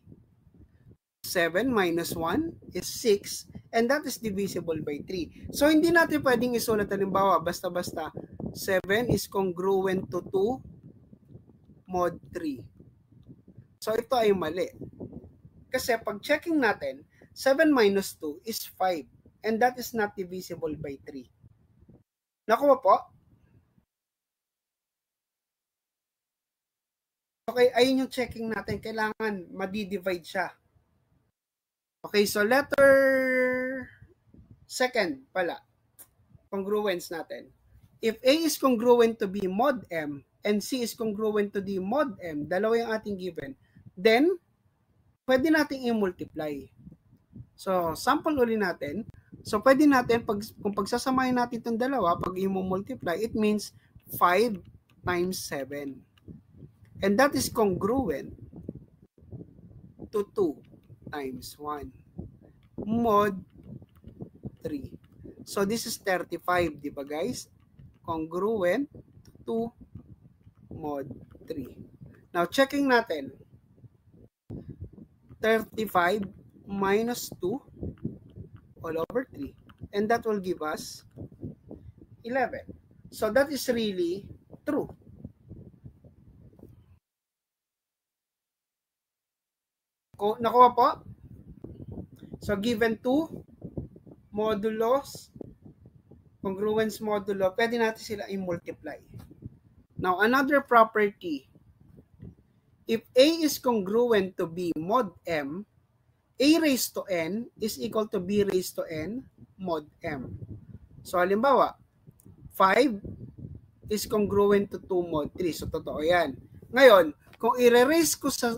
7 minus 1 is 6, and that is divisible by 3. So, hindi natin pwedeng isulat halimbawa, basta-basta, 7 is congruent to 2 mod 3. So, ito ay mali. Kasi pag checking natin, 7 minus 2 is 5, and that is not divisible by 3. Nakuha po? Okay, ayun yung checking natin. Kailangan madi-divide siya. Okay, so letter second pala, congruence natin. If A is congruent to B mod M and C is congruent to D mod M, dalawa yung ating given, then, pwede nating i-multiply. So, sample uli natin. So, pwede natin, kung pagsasamahin natin itong dalawa, pag i-multiply, it means 5 times 7. And that is congruent to 2 times 1. Mod 3. So, this is 35, di ba guys? Congruent to mod 3. Now, checking natin. 35 minus 2 all over 3. And that will give us 11. So, that is really true. Nakuha po? So, given 2 modulos, congruence modulo, pwede natin sila i-multiply. Now, another property. If A is congruent to B mod M, A raised to N is equal to B raised to N mod M. So, halimbawa, 5 is congruent to 2 mod 3. So, totoo yan. Ngayon, kung i-raise ko sa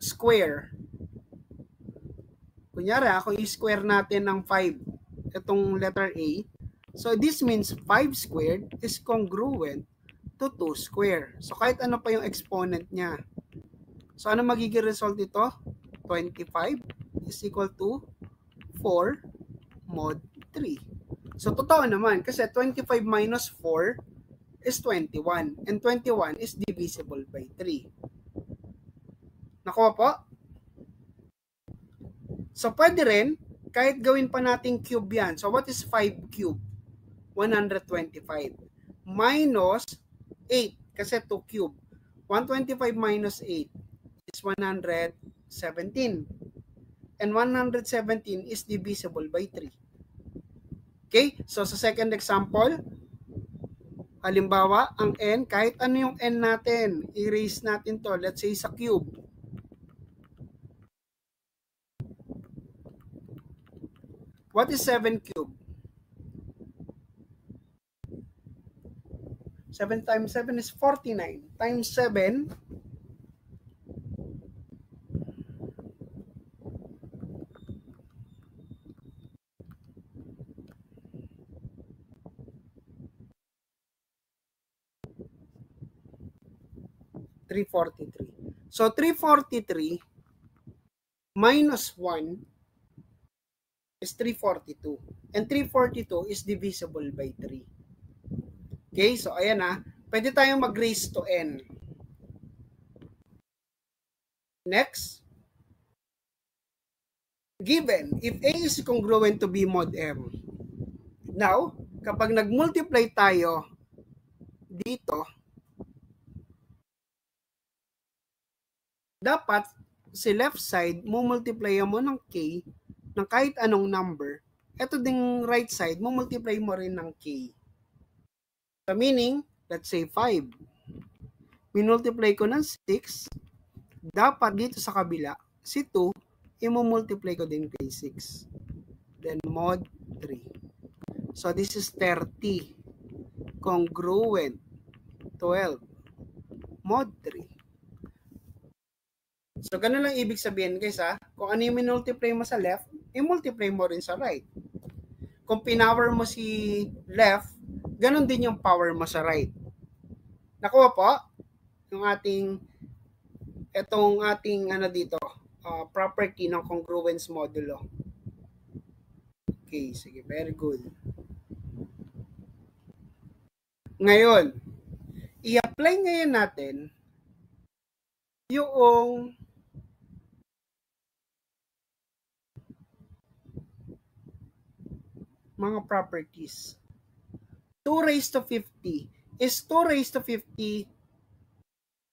square, kunyari, kung i-square natin ng 5, itong letter A, so this means 5 squared is congruent to 2 squared. So, kahit ano pa yung exponent niya. So, ano magiging result dito? 25 is equal to 4 mod 3. So, totoo naman kasi 25 minus 4 is 21. And 21 is divisible by 3. Nakuha po? So, pwede rin, kahit gawin pa natin cube yan. So, what is 5 cube? 125. Minus 8, kasi 2 cube. 125 minus 8 is 117. And 117 is divisible by 3. Okay? So, sa second example, halimbawa, ang n, kahit ano yung n natin, erase natin to, let's say sa cube. What is 7 cube? 7 times 7 is 49. Times 7, 343. So, 343 minus 1 is 342. And 342 is divisible by 3. Okay, so ayan na. Pwede tayong mag-raise to n. Next. Given, if A is congruent to B mod M. Now, kapag nag-multiply tayo dito, dapat si left side, multiply mo ng K ng kahit anong number. Ito ding right side, multiply mo rin ng K. So meaning, let's say 5. Minultiply ko ng 6. Dapat dito sa kabila, si 2, i-multiply ko din kay 6. Then mod 3. So this is 30. Congruent 12. Mod 3. So, ganun lang ibig sabihin guys ha. Kung ano yung minultiply mo sa left, i-multiply mo rin sa right. Kung pinower mo si left, ganun din yung power mo sa right. Nakuha po? Yung itong ating dito, property ng congruence modulo. Okay, sige, very good. Ngayon, i-apply ngayon natin yung mga properties. 2 raised to 50 is 2 raised to 50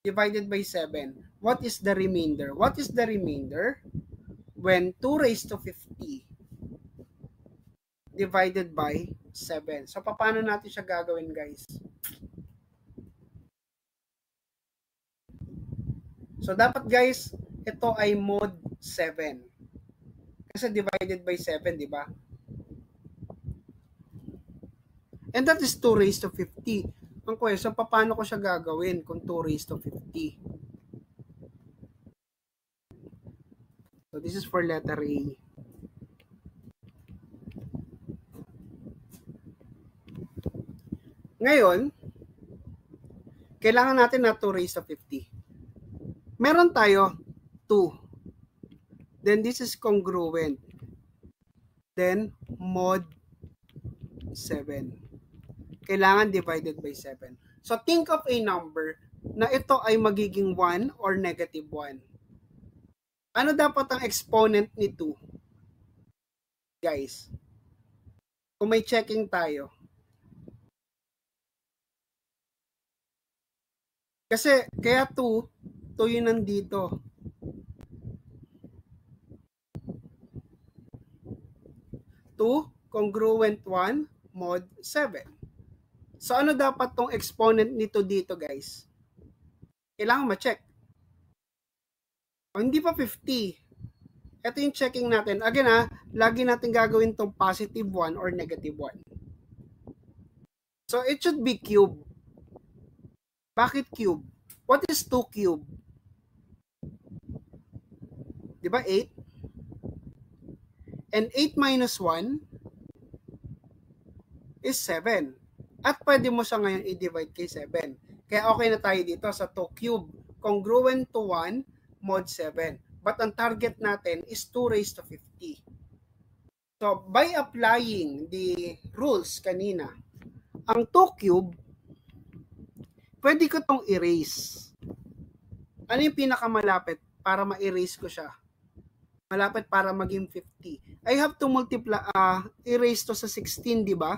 divided by 7. What is the remainder? What is the remainder when 2 raised to 50 divided by 7? So, paano natin siya gagawin, guys? So, dapat, guys, ito ay mod 7. Kasi divided by 7, di ba? And that is 2 raised to 50. Ang question, paano ko siya gagawin kung 2 raised to 50? So, this is for letter A. Ngayon, kailangan natin na 2 raised to 50. Meron tayo 2. Then this is congruent. Then mod 7. Kailangan divided by 7. So think of a number na ito ay magiging 1 or negative 1. Ano dapat ang exponent ni 2? Guys, kung may checking tayo. Kasi kaya 2 yun nandito. 2 congruent 1 mod 7. So ano dapat tong exponent nito dito, guys? Kailangan ma-check. O, hindi pa 50. Ito yung checking natin. Again lagi natin gagawin tong positive 1 or negative 1. So it should be cube. Bakit cube? What is 2 cube? Diba 8? And 8 minus 1 is 7. At pwede mo siya ngayon i-divide kay 7. Kaya okay na tayo dito sa 2 cube. Congruent to 1 mod 7. But ang target natin is 2 raised to 50. So by applying the rules kanina, ang 2 cube, pwede ko itong erase. Ano yung pinakamalapit para ma-erase ko siya? Malapit para maging 50. I have to multiply, erase to sa 16, di ba?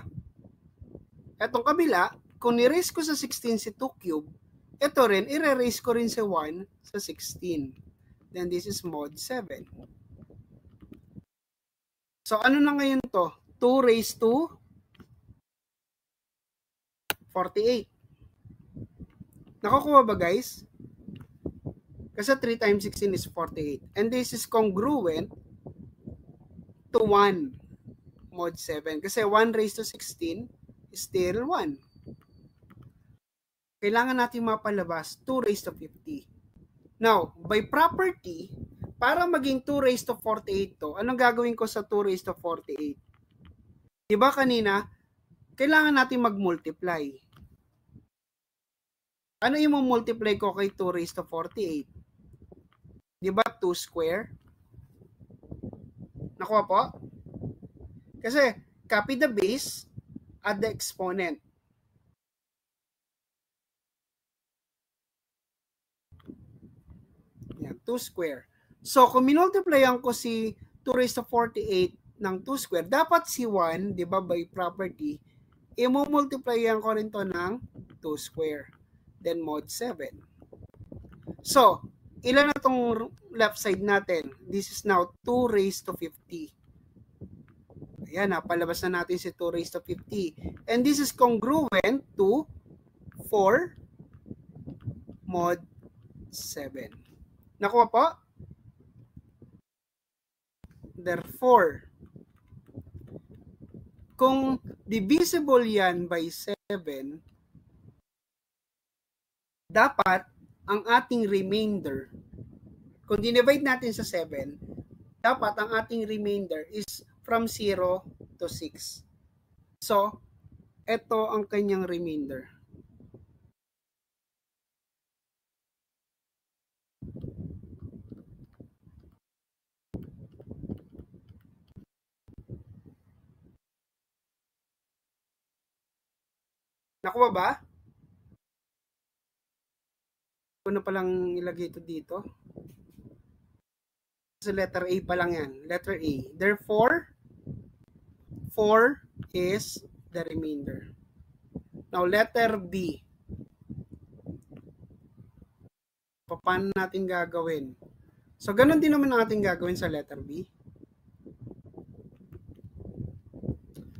Etong kabila, kung erase ko sa 16 si 2 cube, ito rin, i-erase ko rin sa 1 sa 16. Then this is mod 7. So ano na ngayon to? 2 raised to 48. Nakukuha ba, guys? Kasi 3 times 16 is 48. And this is congruent to 1 mod 7. Kasi 1 raised to 16 is still 1. Kailangan natin mapalabas 2 raised to 50. Now, by property, para maging 2 raised to 48 to, anong gagawin ko sa 2 raised to 48? Diba kanina, kailangan natin mag-multiply. Ano yung multiply ko kay 2 raised to 48? Diba 2 square? Nakuha po? Kasi copy the base, add the exponent. Yan, 2 square. So kung minultiplyan ko si 2 raised to 48 ng 2 square, dapat si 1, di ba, by property, i-multiplyan ko rin to ng 2 square. Then mod 7. So, ilan na tong left side natin? This is now 2 raised to 50. Ayan, napalabas na natin si 2 raised to 50. And this is congruent to 4 mod 7. Nakuha po? Therefore, kung divisible yan by 7, dapat ang ating remainder, kung dinivide natin sa 7, dapat ang ating remainder is from 0 to 6. So, ito ang kanyang remainder. Nakuha ba? Ano palang ilagay ito dito? Sa letter A pa lang yan. Letter A. Therefore, 4 is the remainder. Now, letter B. Paano natin gagawin? So, ganun din naman natin gagawin sa letter B.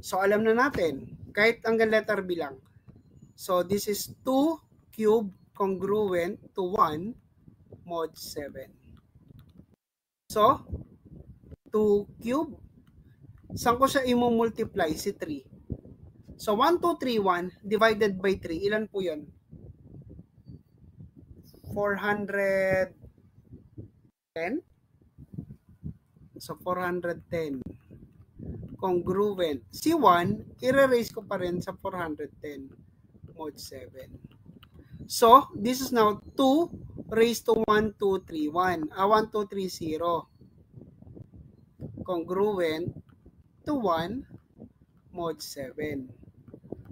So, alam na natin. Kahit hanggang letter B lang. So, this is 2 cube congruent to 1 mod 7. So, 2 cube. Saan ko siya i-multiply? Si 3. So, 1, 2, 3, 1 divided by 3. Ilan po yun? 410. So, 410. Congruent. Si 1, i-erase ko pa rin sa 410. mod 7. So, this is now 2 raised to 1, 2, 3, 1. 1, 2, 3, 0. Congruent to 1 mod 7.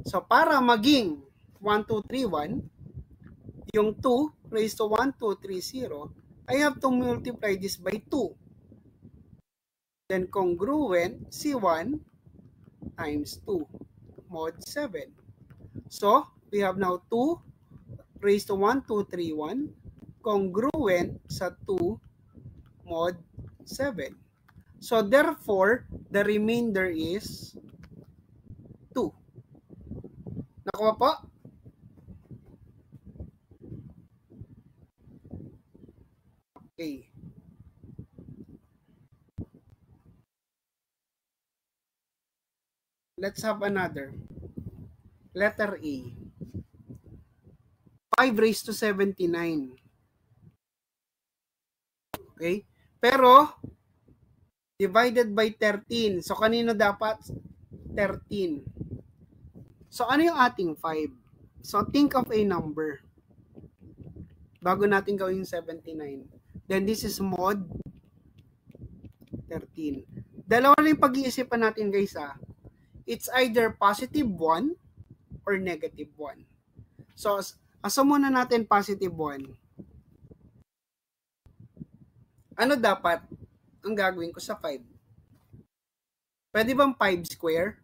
So, para maging 1, 2, 3, 1, yung 2 raised to 1, 2, 3, 0, I have to multiply this by 2. Then congruent C1 times 2 mod 7. So, we have now 2 raised to 1, 2, 3, 1 congruent sa 2 mod 7. So, therefore, the remainder is 2. Nakuha po? Okay. Let's have another. Letter A. 5 raised to 79. Okay? Pero, divided by 13. So, kanino dapat? 13. So, ano yung ating 5? So, think of a number. Bago natin gawin yung 79. Then, this is mod 13. Dalawa na yung pag-iisipan natin, guys, ha? It's either positive 1 or negative 1. So, assume muna natin positive 1. Ano dapat ang gagawin ko sa 5? Pwede bang 5 square?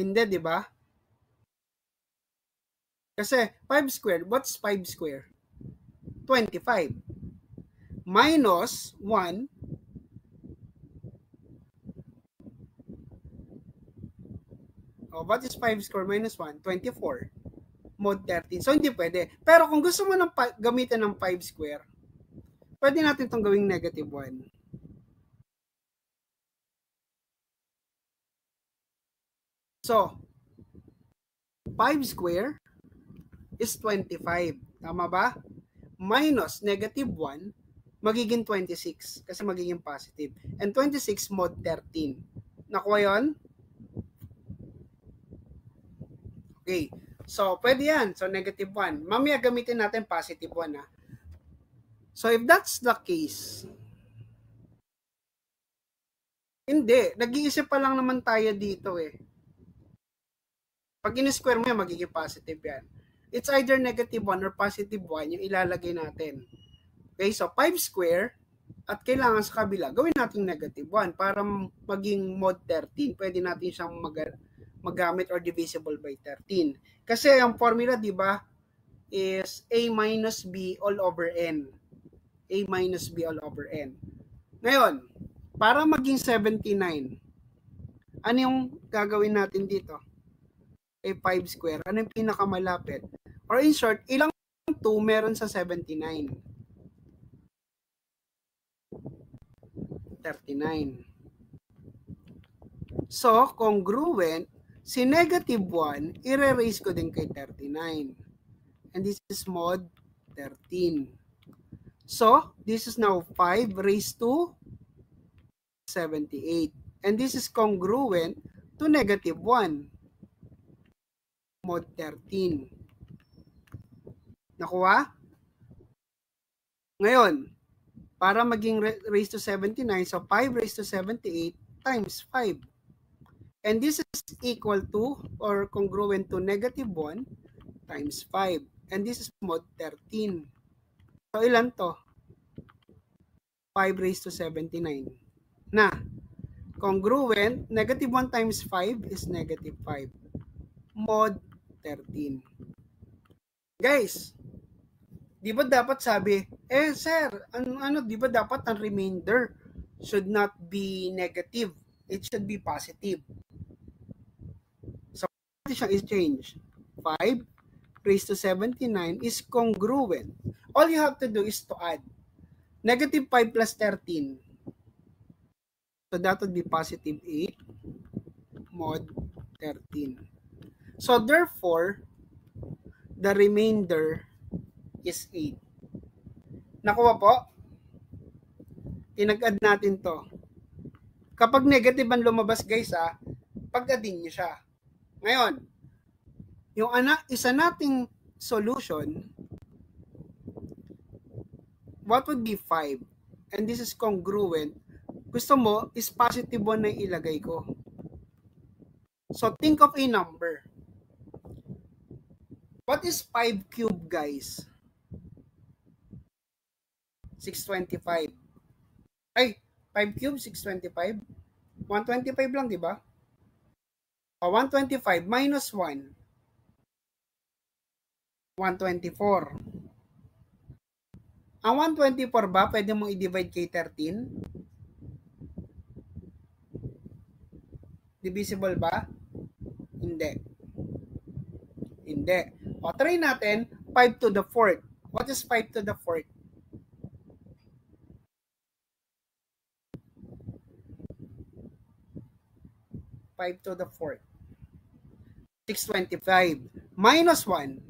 Hindi, di ba? Kasi 5 square, what's 5 square? 25. Minus 1. What is 5 square minus 1? 24. Mod 13. So, hindi pwede. Pero kung gusto mo ng gamitin ng 5 square, pwede natin itong gawing negative 1. So, 5 square is 25. Tama ba? Minus negative 1, magiging 26 kasi magiging positive. And 26 mod 13. Nakuha yun? Okay. So, pwede yan. So, negative 1. Mamaya gamitin natin positive 1. Ha? So, if that's the case, hindi. Nag-iisip pa lang naman tayo dito eh. Pag in-square mo yan, magiging positive yan. It's either negative 1 or positive 1 yung ilalagay natin. Okay, so 5 square at kailangan sa kabila, gawin natin negative 1 para maging mod 13. Pwede natin siyang magamit or divisible by 13. Kasi ang formula, di ba, is A minus B all over N. A minus B all over N. Ngayon, para maging 79, ano yung gagawin natin dito? A 5 square. Ano yung pinakamalapit? Or in short, ilang 2 meron sa 79? 39. So, congruent, si negative 1, i-erase ko din kay 39. And this is mod 13. So, this is now 5 raised to 78. And this is congruent to negative 1. Mod 13. Nakuha? Ngayon, para maging raised to 79, so 5 raised to 78 times 5. And this is equal to or congruent to negative 1 times 5. And this is mod 13. So, ilan to? 5 raised to 79. Na, congruent, negative 1 times 5 is negative 5. Mod 13. Guys, di ba dapat sabi, sir, di ba dapat ang remainder should not be negative. It should be positive. So, pwede siyang i-change. 5 raised to 79 is congruent. All you have to do is to add negative 5 plus 13. So, that would be positive 8 mod 13. So, therefore, the remainder is 8. Nakuha po? Tinag-add natin to. Kapag negative ang lumabas guys pag-add-in nyo siya. Ngayon, yung isa nating solution, what would be 5? And this is congruent. Gusto mo is positive 1 na ilagay ko. So think of a number. What is 5 cube guys? 625. Ay, 5 cube, 625. 125 lang, di ba? 125 minus 1. 124. Ang 124 ba, pwede mong i-divide kay 13? Divisible ba? Hindi. Hindi. O, try natin, 5 to the 4th. What is 5 to the 4th? 5 to the 4th. 625. Minus 1.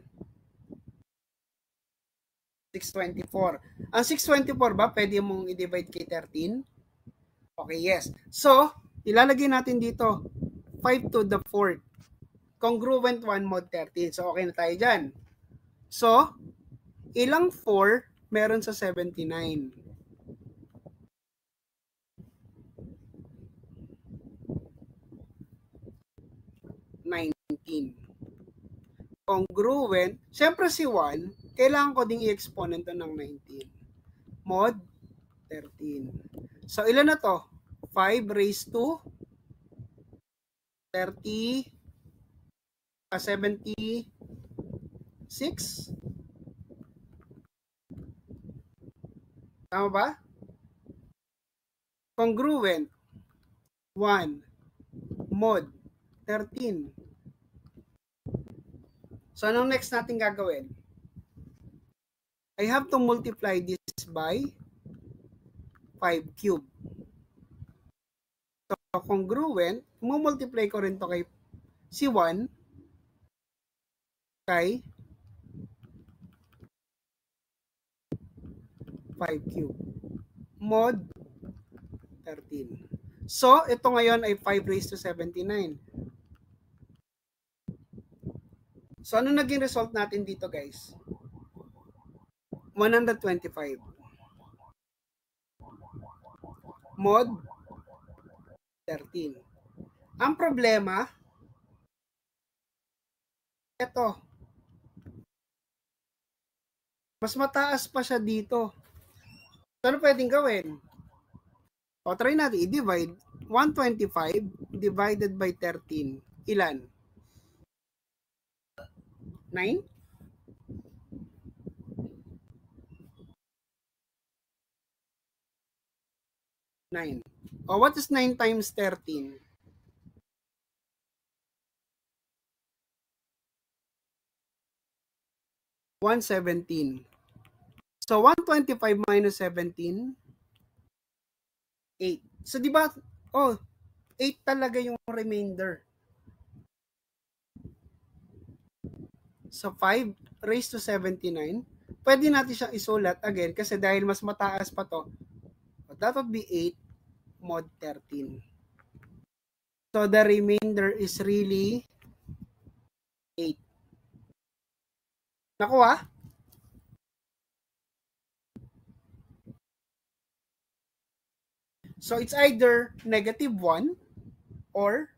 624. Ang 624 ba, pwede mong i-divide kay 13? Okay, yes. So, ilalagay natin dito, 5 to the 4th. Congruent 1 mod 13. So, okay na tayo dyan. So, ilang 4 meron sa 79? 19. Congruent, syempre si 1, kailangan ko ding i-exponent ng 19. Mod 13. So, ilan na to? 5 raised to 30, 76. Tama ba? Congruent 1 mod 13. So, anong next natin gagawin? I have to multiply this by 5 cube. So, congruent, multiply ko rin to kay C1 kay 5 cube. Mod 13. So, ito ngayon ay 5 raised to 79. So, ano naging result natin dito, guys? 125. Mod 13. Ang problema, ito. Mas mataas pa siya dito. So, ano pwedeng gawin? O, try natin i-divide. 125 divided by 13. Ilan? 9? 9. O, what is 9 times 13? 117. So, 125 minus 17, 8. So, di ba, 8 talaga yung remainder. So, 5 raised to 79. Pwede natin siyang isulat again kasi dahil mas mataas pa to, that would be 8 mod 13. So, the remainder is really 8. Nakuha? So, it's either negative 1 or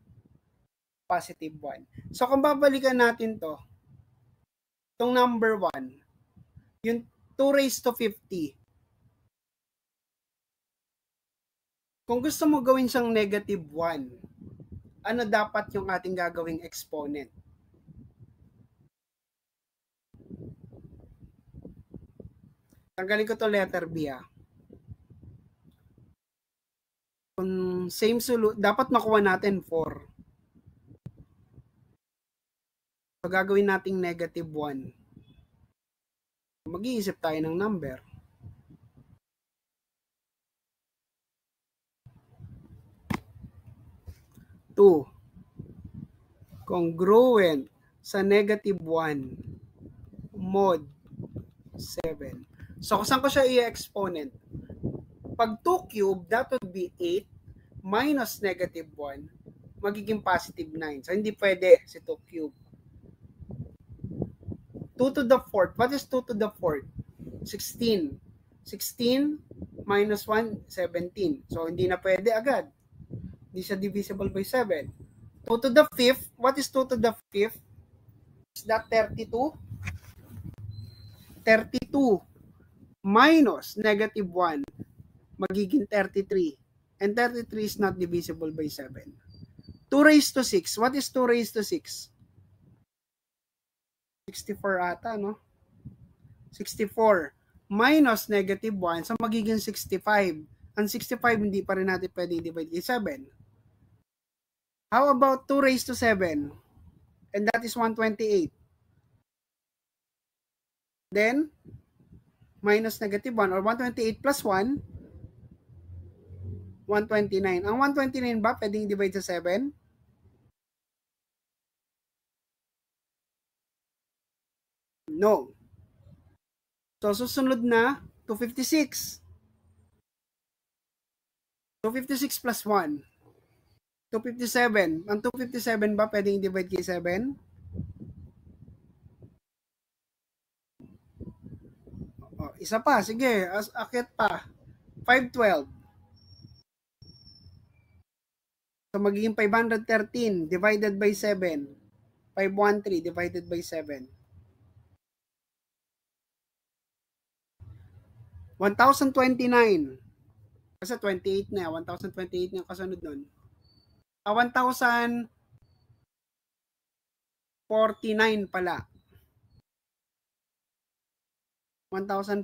positive 1. So, kung babalikan natin to, itong number 1, yung 2 raised to 50. Kung gusto mo gawin siyang negative 1, ano dapat yung ating gagawing exponent? Tanggalin ko to letter B Kung same dapat makuha natin 4. So, gagawin nating negative 1. Mag-iisip tayo ng number. Two. Congruent sa negative 1 mod 7. So, kung saan ko siya i-exponent? Pag 2 cube, that would be 8 minus negative 1, magiging positive 9. So, hindi pwede si 2 cube. 2 to the fourth. What is 2 to the fourth? 16. 16 minus 1, 17. So, hindi na pwede agad. Hindi siya divisible by 7. 2 to the fifth. What is 2 to the fifth? Is that 32? 32 minus negative 1, magiging 33. And 33 is not divisible by 7. 2 raised to 6. What is 2 raised to 6? 64 ata, no? 64 minus negative 1, so magiging 65. Ang 65, hindi pa rin natin pwede i-divide by 7. How about 2 raised to 7? And that is 128. Then, minus negative 1 or 128 plus 1, 129. Ang 129 ba pwedeng i-divide sa 7? No. So, susunod na, 256. 256 plus 1. 257. Ang 257 ba pwedeng i-divide kay 7? Oh, isa pa, sige, akit pa. 512. So, magiging 513 divided by 7. 513 divided by 7. 1,029. Kasi 28 na. 1,028 na kasunod nun. 1,049 pala. 1,049.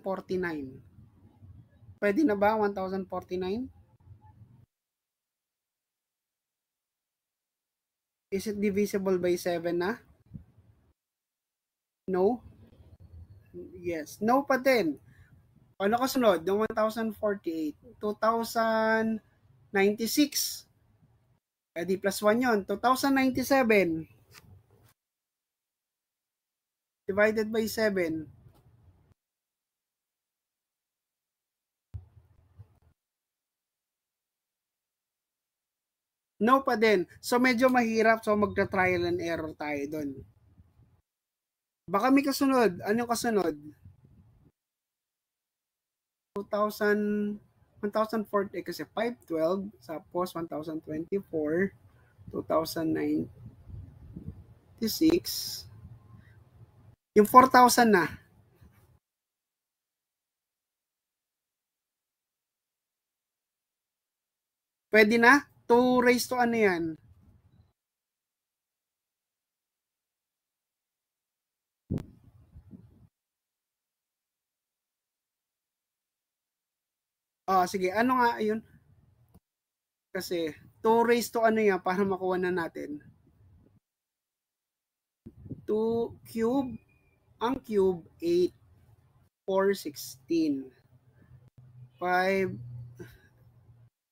Pwede na ba 1,049? Is it divisible by 7 na? No? Yes. No pa din. Ano kasunod? Yung 1,048. 2,096. Pwede plus 1 yun. 2,097. Divided by 7. No pa din. So, medyo mahirap. So, magta-trial and error tayo doon. Baka may kasunod. Anong kasunod? 2,000, 1,040 kasi 512, tapos 1,024, 2,096, yung 4,000 na. Pwede na? 2 raised to ano yan? Oh, sige. Ano nga yun? Kasi 2 raised to ano yan para makuha na natin. 2 cube, ang cube 8, 4, 16. 5,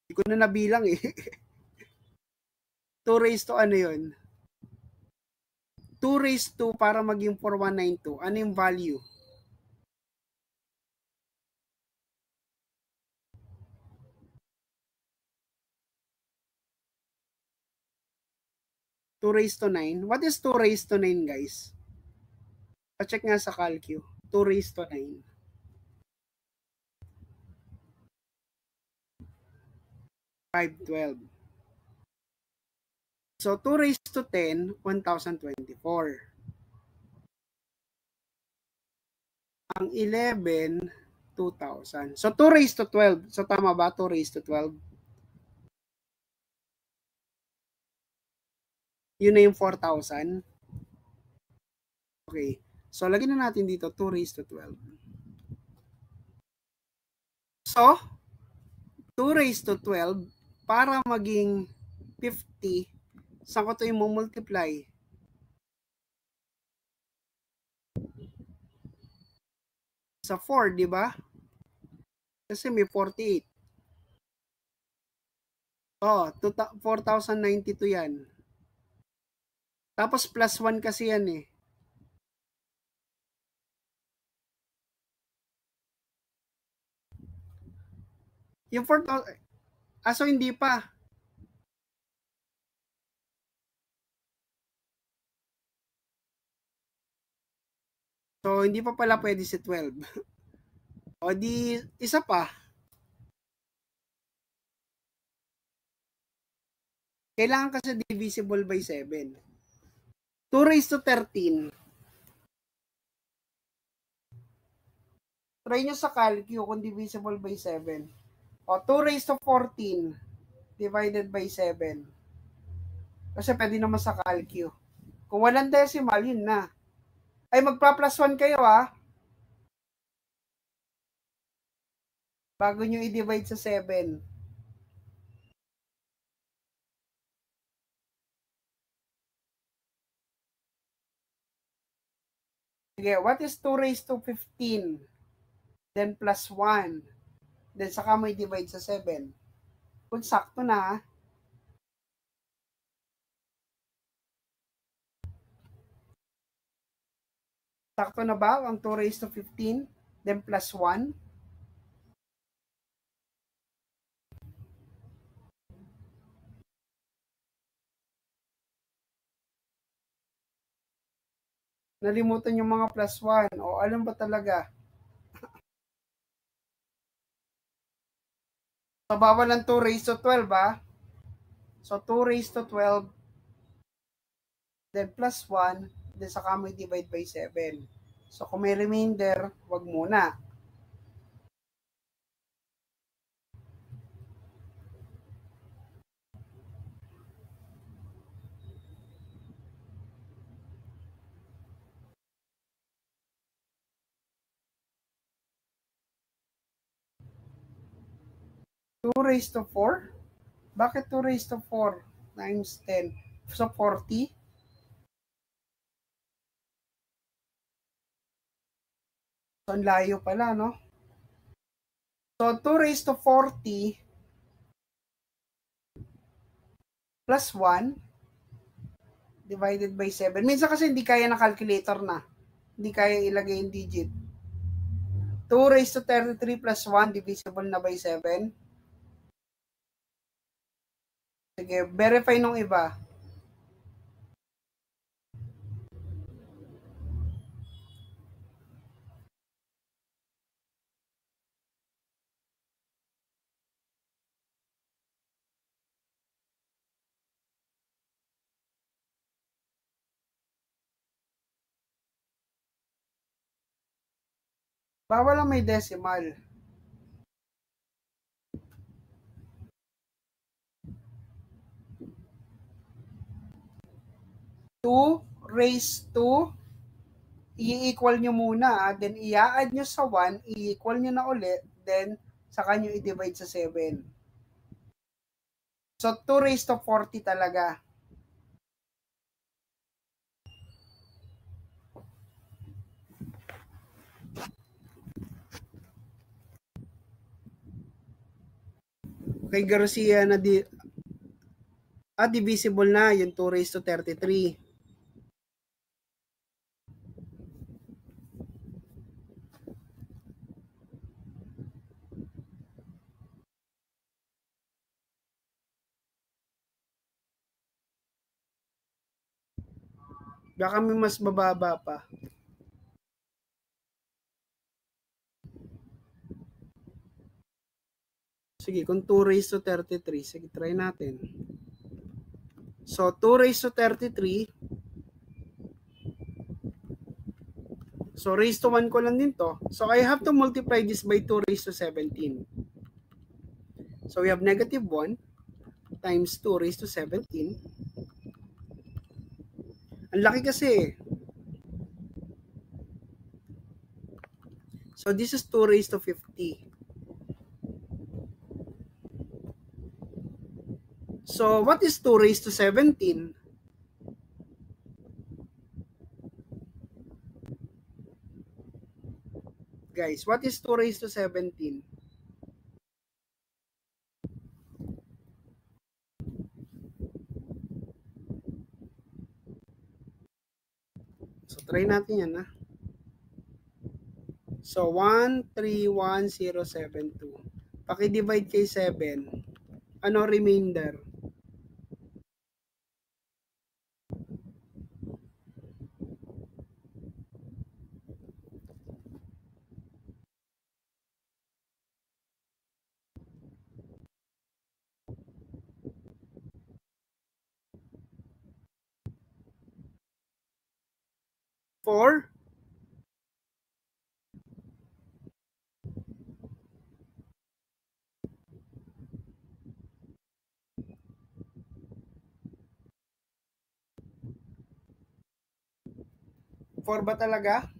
hindi ko na nabilang eh. 2 raised to ano yun? 2 raised to para maging 4192. Ano yung value? Two raised to 9. What is 2 raised to 9, guys? Pa-check nga sa calcu. 2 raised to 9. 512. So, 2 raised to 10, 1,024. Ang 11, 2,000. So, 2 raised to 12. So, tama ba? 2 raised to 12. Yun na yung 4,000. Okay. So, lagyan na natin dito 2 raised to 12. So, 2 raised to 12, para maging 50, saan ko ito yung multiply? Sa 4, di ba? Kasi may 48. Oh, 4,092 yan. Tapos plus 1 kasi yan eh. Yung 4,000, so hindi pa. So, hindi pa pala pwede si 12. O di, isa pa. Kailangan kasi divisible by 7. 2 raised to 13. Try nyo sa calcu kung divisible by 7. O, 2 raised to 14 divided by 7. Kasi pwede naman sa calcu. Kung walang decimal, yun na. Ay, magpa-plus 1 kayo bago nyo i-divide sa 7. Sige, what is 2 raised to 15? Then plus 1. Then saka mo i-divide sa 7. Kung sakto na, sakto na ba ang 2 raised to 15? Then plus 1? Nalimutan yung mga plus 1. O alam ba talaga? So, bawal ng 2 raised to 12, So, 2 raised to 12, then plus 1, then saka mo i-divide by 7. So, kung may remainder, wag muna. Two raised to 4? Bakit 2 raised to 4 times 10? So, 40? So, ang layo pala, no? So, 2 raised to 40 plus 1 divided by 7. Minsan kasi hindi kaya na calculator na. Hindi kaya ilagay yung digit. 2 raised to 33 plus 1 divisible na by 7. Sige, verify nung iba. Bawal lang may decimal. Two raised to, i-equal nyo muna, then i-add nyo sa 1, i-equal nyo na ulit, then saka nyo i-divide sa 7. So, 2 raised to 40 talaga. Kay Garcia na divisible na yung 2 raised to 33. Baka may mas bababa pa. Sige, kung 2 raised to 33, sige, try natin. So, 2 raised to 33. So, raised to 1 ko lang din to. So, I have to multiply this by 2 raised to 17. So, we have negative 1 times 2 raised to 17. Ang laki kasi. So, this is 2 raised to 50. So, what is 2 raised to 17? Guys, what is 2 raised to 17? So, try natin yan, So, 131,072. Paki-divide kay 7. Ano remainder? 4. Four ba talaga?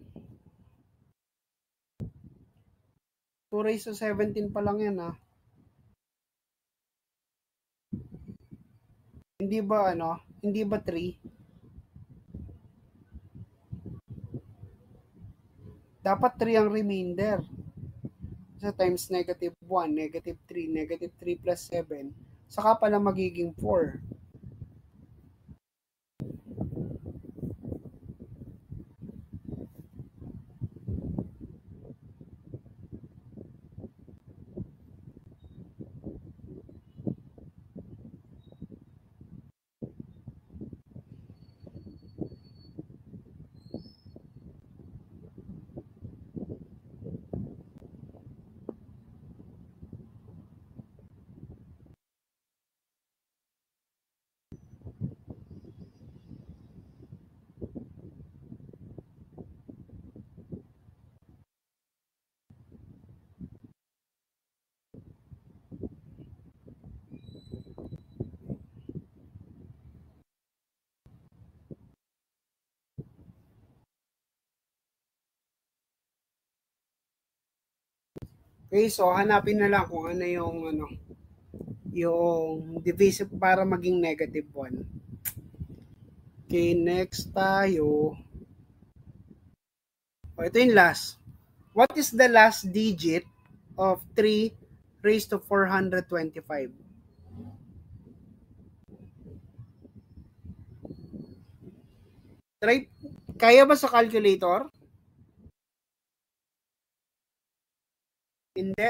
2 raised to 17 pa lang yan ah. Hindi ba ano? Hindi ba 3? Dapat 3 ang remainder. Sa times negative 1, negative 3, negative 3 plus 7. Saka pala magiging 4. Okay, so hanapin na lang kung ano yung divisible para maging negative 1. Okay, next tayo. Ito yung last. What is the last digit of 3 raised to 425? Try, kaya ba sa calculator? Hindi.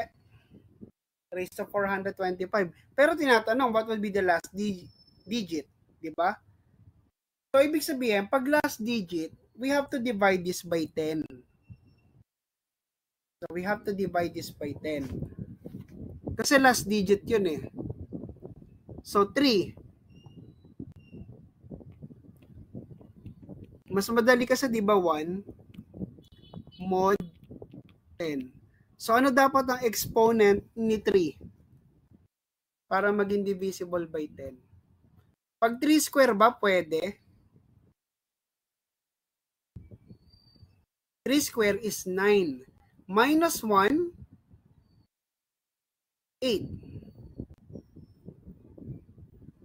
Raised to 425. Pero tinatanong, what will be the last digit? Diba? So, ibig sabihin, pag last digit, we have to divide this by 10. So, we have to divide this by 10. Kasi last digit yun eh. So, 3. Mas madali kasi di ba 1 mod 10. So, ano dapat ang exponent ni 3 para maging divisible by 10? Pag 3 square ba, pwede? 3 square is 9. Minus 1, 8.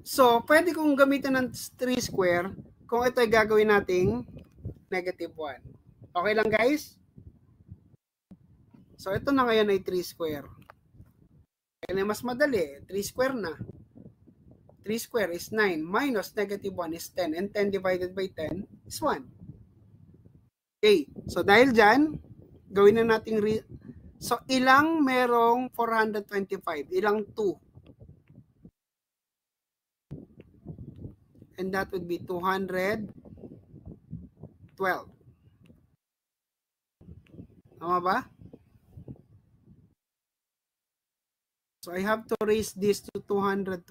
So, pwede kong gamitin ng 3 square kung ito ay gagawin nating negative 1. Okay lang guys? So, ito na ngayon ay 3 square. Kaya mas madali, 3 square na. 3 square is 9 minus negative 1 is 10 and 10 divided by 10 is 1. Okay, so dahil dyan, gawin na natin so ilang merong 425? Ilang 2? And that would be 212. Tama ba? So I have to raise this to 212.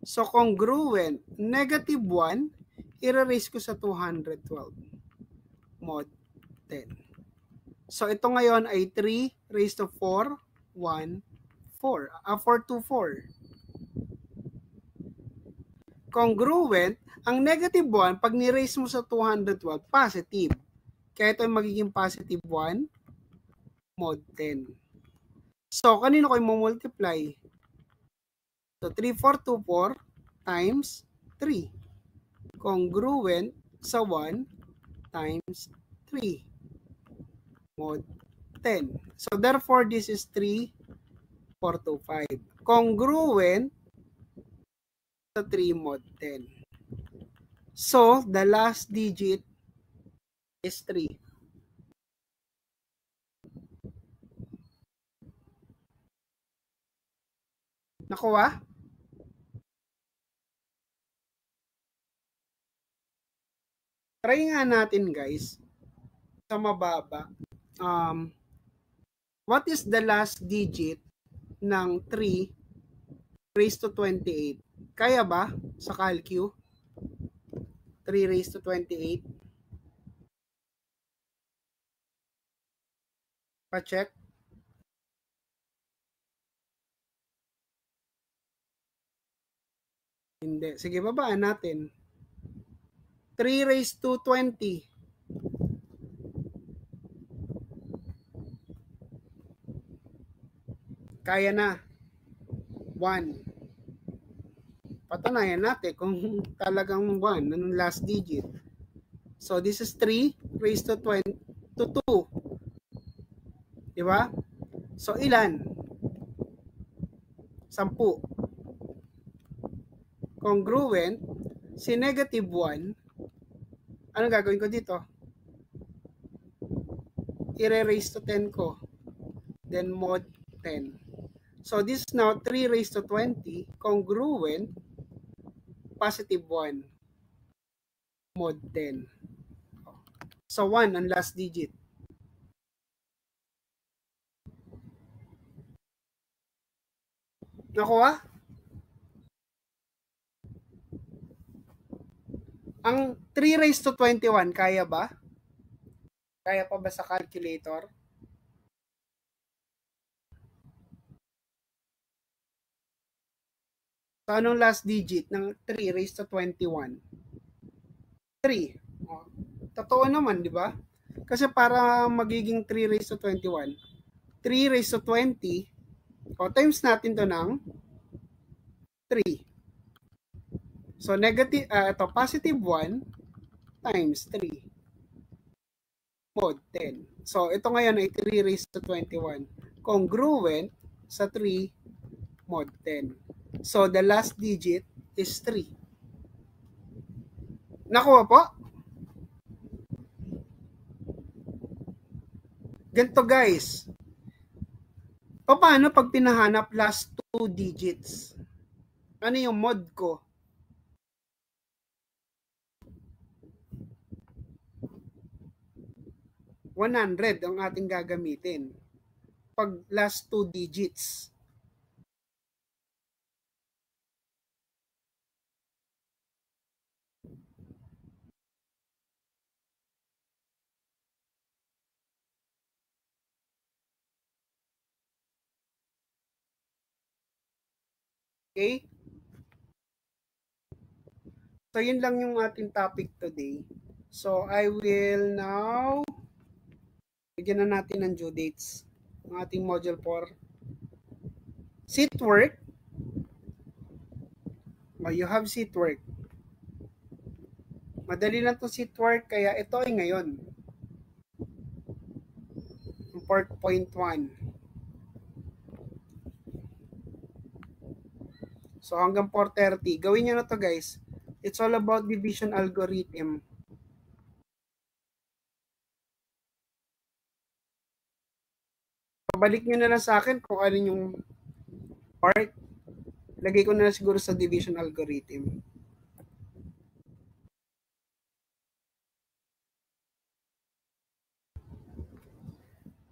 So congruent, negative 1, i-raise ko sa 212. Mod 10. So ito ngayon ay 3 raised to 4, 1, 4. 4 to 4. Congruent, ang negative 1, pag ni-raise mo sa 212, positive. Kaya ito ay magiging positive 1, mod 10. So, kanino ko i-multiply? So, 3, 4, 2, 4 times 3. Congruent sa 1 times 3. Mod 10. So, therefore, this is 3, 4, 2, 5. Congruent sa 3 mod 10. So, the last digit is 3. Nakuha? Try nga natin guys sa mababa. What is the last digit ng 3 raised to 28? Kaya ba sa calcu? 3 raised to 28? Pa-check. Hindi. Sige, babaan natin. 3 raised to 20. Kaya na. 1. Patunayan natin kung talagang 1. Anong last digit? So, this is 3 raised to 20 to 2. Diba? So, ilan? 10. Congruent, si negative 1, anong gagawin ko dito? I-raise to 10 ko. Then mod 10. So, this is now 3 raised to 20, congruent, positive 1, mod 10. So, 1 ang last digit. Nakuha? Ang 3 raised to 21, kaya ba? Kaya pa ba sa calculator? So, anong last digit ng 3 raised to 21? 3. Oh, totoo naman, di ba? Kasi para magiging 3 raised to 21, 3 raised to 20, o times natin to ng 3. So, negative, ito, positive 1 times 3. Mod 10. So, ito ngayon ay 3 raised to 21. Congruent sa 3 mod 10. So, the last digit is 3. Nakuha po? Ganito guys. Paano pag pinahanap last 2 digits? Ano yung mod ko? 100 ang ating gagamitin. Pag last 2 digits. Okay? So, yun lang yung ating topic today. So, I will now bigyan na natin ng due dates ng ating module 4. Seat work. You have seat work. Madali lang itong seat work, kaya ito ay ngayon. 4.1. So, hanggang 4:30. Gawin nyo na to guys. It's all about division algorithm. Balik nyo na lang sa akin kung ano yung part. Lagay ko na lang siguro sa division algorithm.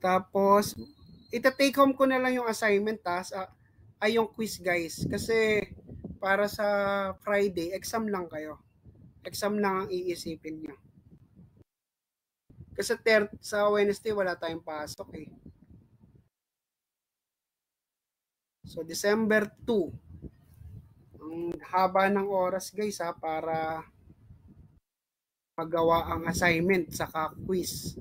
Tapos, ita-take home ko na lang yung assignment ay yung quiz guys. Kasi para sa Friday, exam lang kayo. Exam lang ang iisipin nyo. Kasi sa Wednesday, wala tayong pasok eh. So, December 2. Ang haba ng oras guys para magawa ang assignment saka quiz.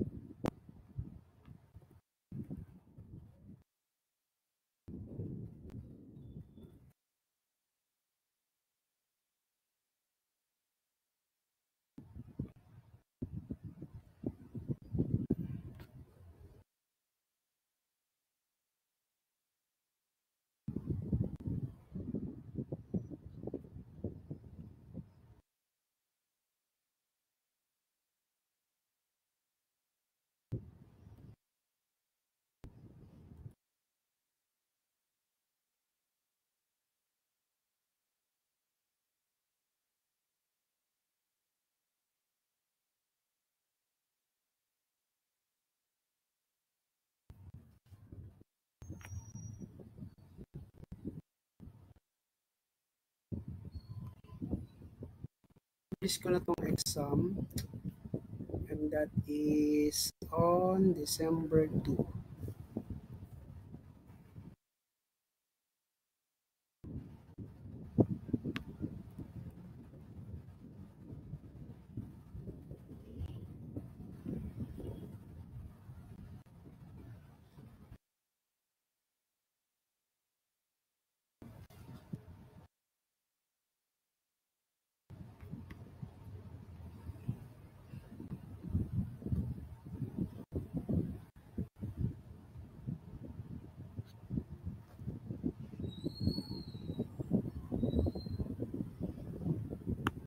Publish ko na tong exam. And that is on December 2.